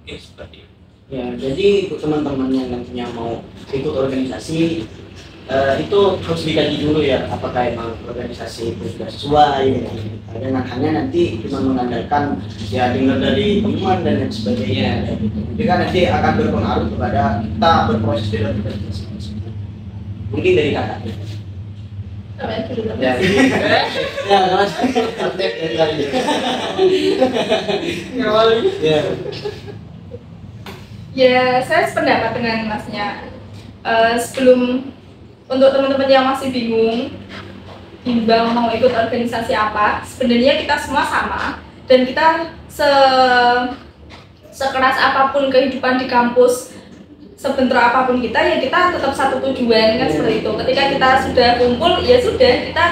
Mungkin seperti itu. Ya, jadi untuk teman-teman yang nantinya mau ikut organisasi itu harus dikaji dulu ya, apakah emang organisasi itu sudah sesuai ya. Jangan hanya nanti cuma mengandalkan ya dengar dari teman dan lain sebagainya. Jadi kan nanti akan berpengaruh kepada kita berproses di dalam organisasi. Mungkin dari kakak. Sampai dulu. Ya, ya mas. Aktif dari tadi. Ya. Ya, saya sependapat dengan masnya. Sebelum untuk teman-teman yang masih bingung, bimbang mau ikut organisasi apa, sebenarnya kita semua sama dan kita sekeras apapun kehidupan di kampus, sebentar apapun kita, ya kita tetap satu tujuan kan seperti itu. Ketika kita sudah kumpul, ya sudah kita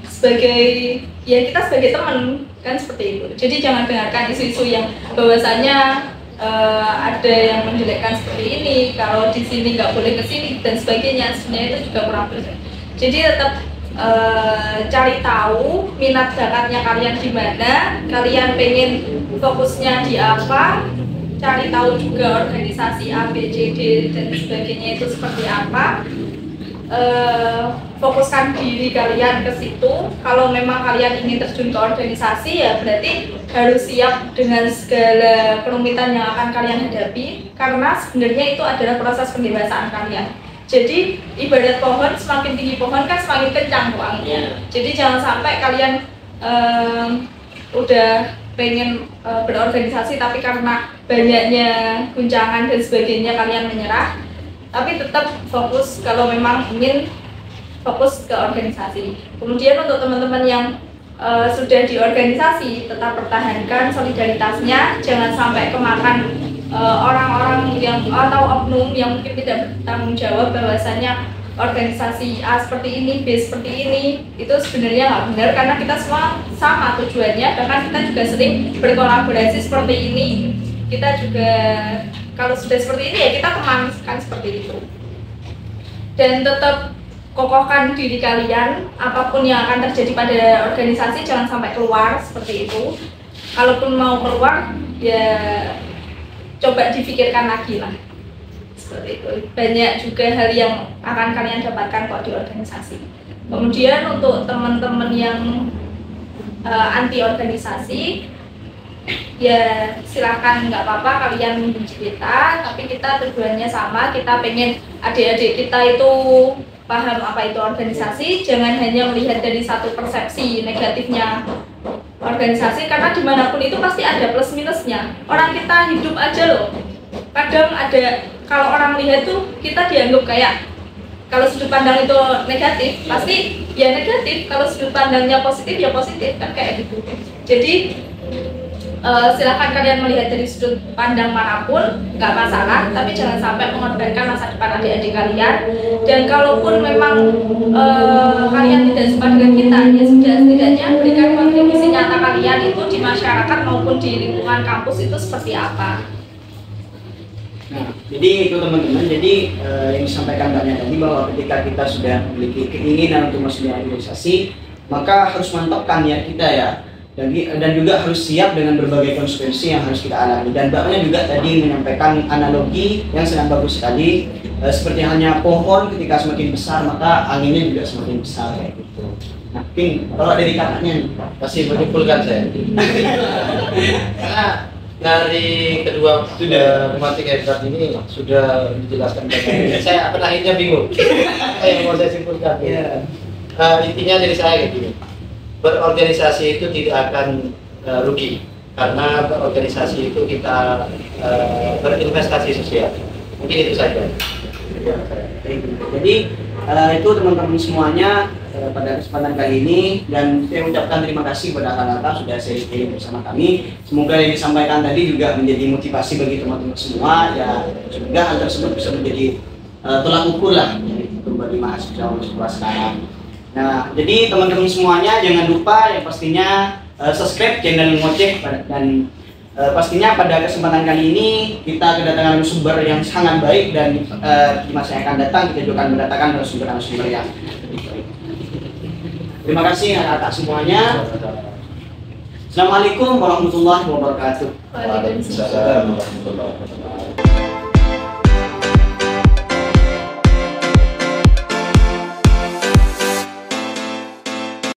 sebagai teman kan seperti itu. Jadi jangan dengarkan isu-isu yang bahwasanya ada yang menjelekkan seperti ini, kalau di sini nggak boleh ke sini dan sebagainya. Sebenarnya itu juga kurang benar. Jadi tetap cari tahu minat bakatnya kalian di mana, kalian pengen fokusnya di apa, cari tahu juga organisasi A, B, C, D dan sebagainya itu seperti apa. Fokuskan diri kalian ke situ. Kalau memang kalian ingin terjun ke organisasi, ya berarti harus siap dengan segala kerumitan yang akan kalian hadapi, karena sebenarnya itu adalah proses pendewasaan kalian. Jadi ibarat pohon, semakin tinggi pohon kan semakin kencang tuangnya. Jadi jangan sampai kalian udah pengen berorganisasi tapi karena banyaknya guncangan dan sebagainya kalian menyerah. Tapi tetap fokus kalau memang ingin fokus ke organisasi. Kemudian untuk teman-teman yang sudah di organisasi, tetap pertahankan solidaritasnya, jangan sampai kemakan orang-orang yang atau oknum yang mungkin tidak bertanggung jawab bahwasanya organisasi A seperti ini, B seperti ini. Itu sebenarnya nggak benar, karena kita semua sama tujuannya. Bahkan kita juga sering berkolaborasi seperti ini. Kita juga kalau sudah seperti ini ya kita teman kan seperti itu. Dan tetap kokohkan diri kalian, apapun yang akan terjadi pada organisasi jangan sampai keluar seperti itu. Kalaupun mau keluar ya coba difikirkan lagi lah, seperti itu. Banyak juga hal yang akan kalian dapatkan kok di organisasi. Kemudian untuk teman-teman yang anti organisasi, ya silakan, nggak apa-apa kalian membenci kita, tapi kita tujuannya sama, kita pengen adik-adik kita itu paham apa itu organisasi, jangan hanya melihat dari satu persepsi negatifnya organisasi, karena dimanapun itu pasti ada plus minusnya. Orang kita hidup aja loh, kadang ada, kalau orang melihat tuh kita dianggap kayak, kalau sudut pandang itu negatif pasti ya negatif, kalau sudut pandangnya positif ya positif, kan kayak gitu. Jadi silakan kalian melihat dari sudut pandang manapun, nggak masalah, tapi jangan sampai mengorbankan masa depan adik-adik kalian. Dan kalaupun memang kalian tidak suka dengan kita, ya sudah, setidaknya berikan kontribusi nyata kalian itu di masyarakat maupun di lingkungan kampus itu seperti apa. Nah, jadi itu teman-teman, jadi yang disampaikan banyak tadi bahwa ketika kita sudah memiliki keinginan untuk masuk di organisasi, maka harus mantapkan niat kita ya. Dan juga harus siap dengan berbagai konsekuensi yang harus kita alami. Dan Mbaknya juga tadi menyampaikan analogi yang sangat bagus sekali, seperti halnya pohon ketika semakin besar maka anginnya juga semakin besar kayak gitu. Nah, Ping, kalau dari kakaknya nih, Masih menyimpulkan saya. Karena dari kedua tematik hebat ini sudah dijelaskan banyak. Saya akhirnya bingung. Apa yang mau saya simpulkan? ya, Intinya dari saya kayak gini. Berorganisasi itu tidak akan rugi, karena berorganisasi itu kita berinvestasi sosial. Mungkin itu saja. jadi itu teman-teman semuanya pada kesempatan kali ini, dan saya ucapkan terima kasih kepada kakak sudah sharing bersama kami. Semoga yang disampaikan tadi juga menjadi motivasi bagi teman-teman semua ya, semoga hal tersebut bisa menjadi tolak ukur lah bagi mahasiswa sekarang. Nah, jadi teman-teman semuanya jangan lupa yang pastinya subscribe channel Ngoceh, dan pastinya pada kesempatan kali ini kita kedatangan sumber yang sangat baik, dan di masa yang akan datang kita juga akan mendatangkan narasumber yang lebih baik. Terima kasih anak-anak semuanya. Assalamualaikum warahmatullahi wabarakatuh. Waalaikumsalam. Waalaikumsalam warahmatullahi wabarakatuh.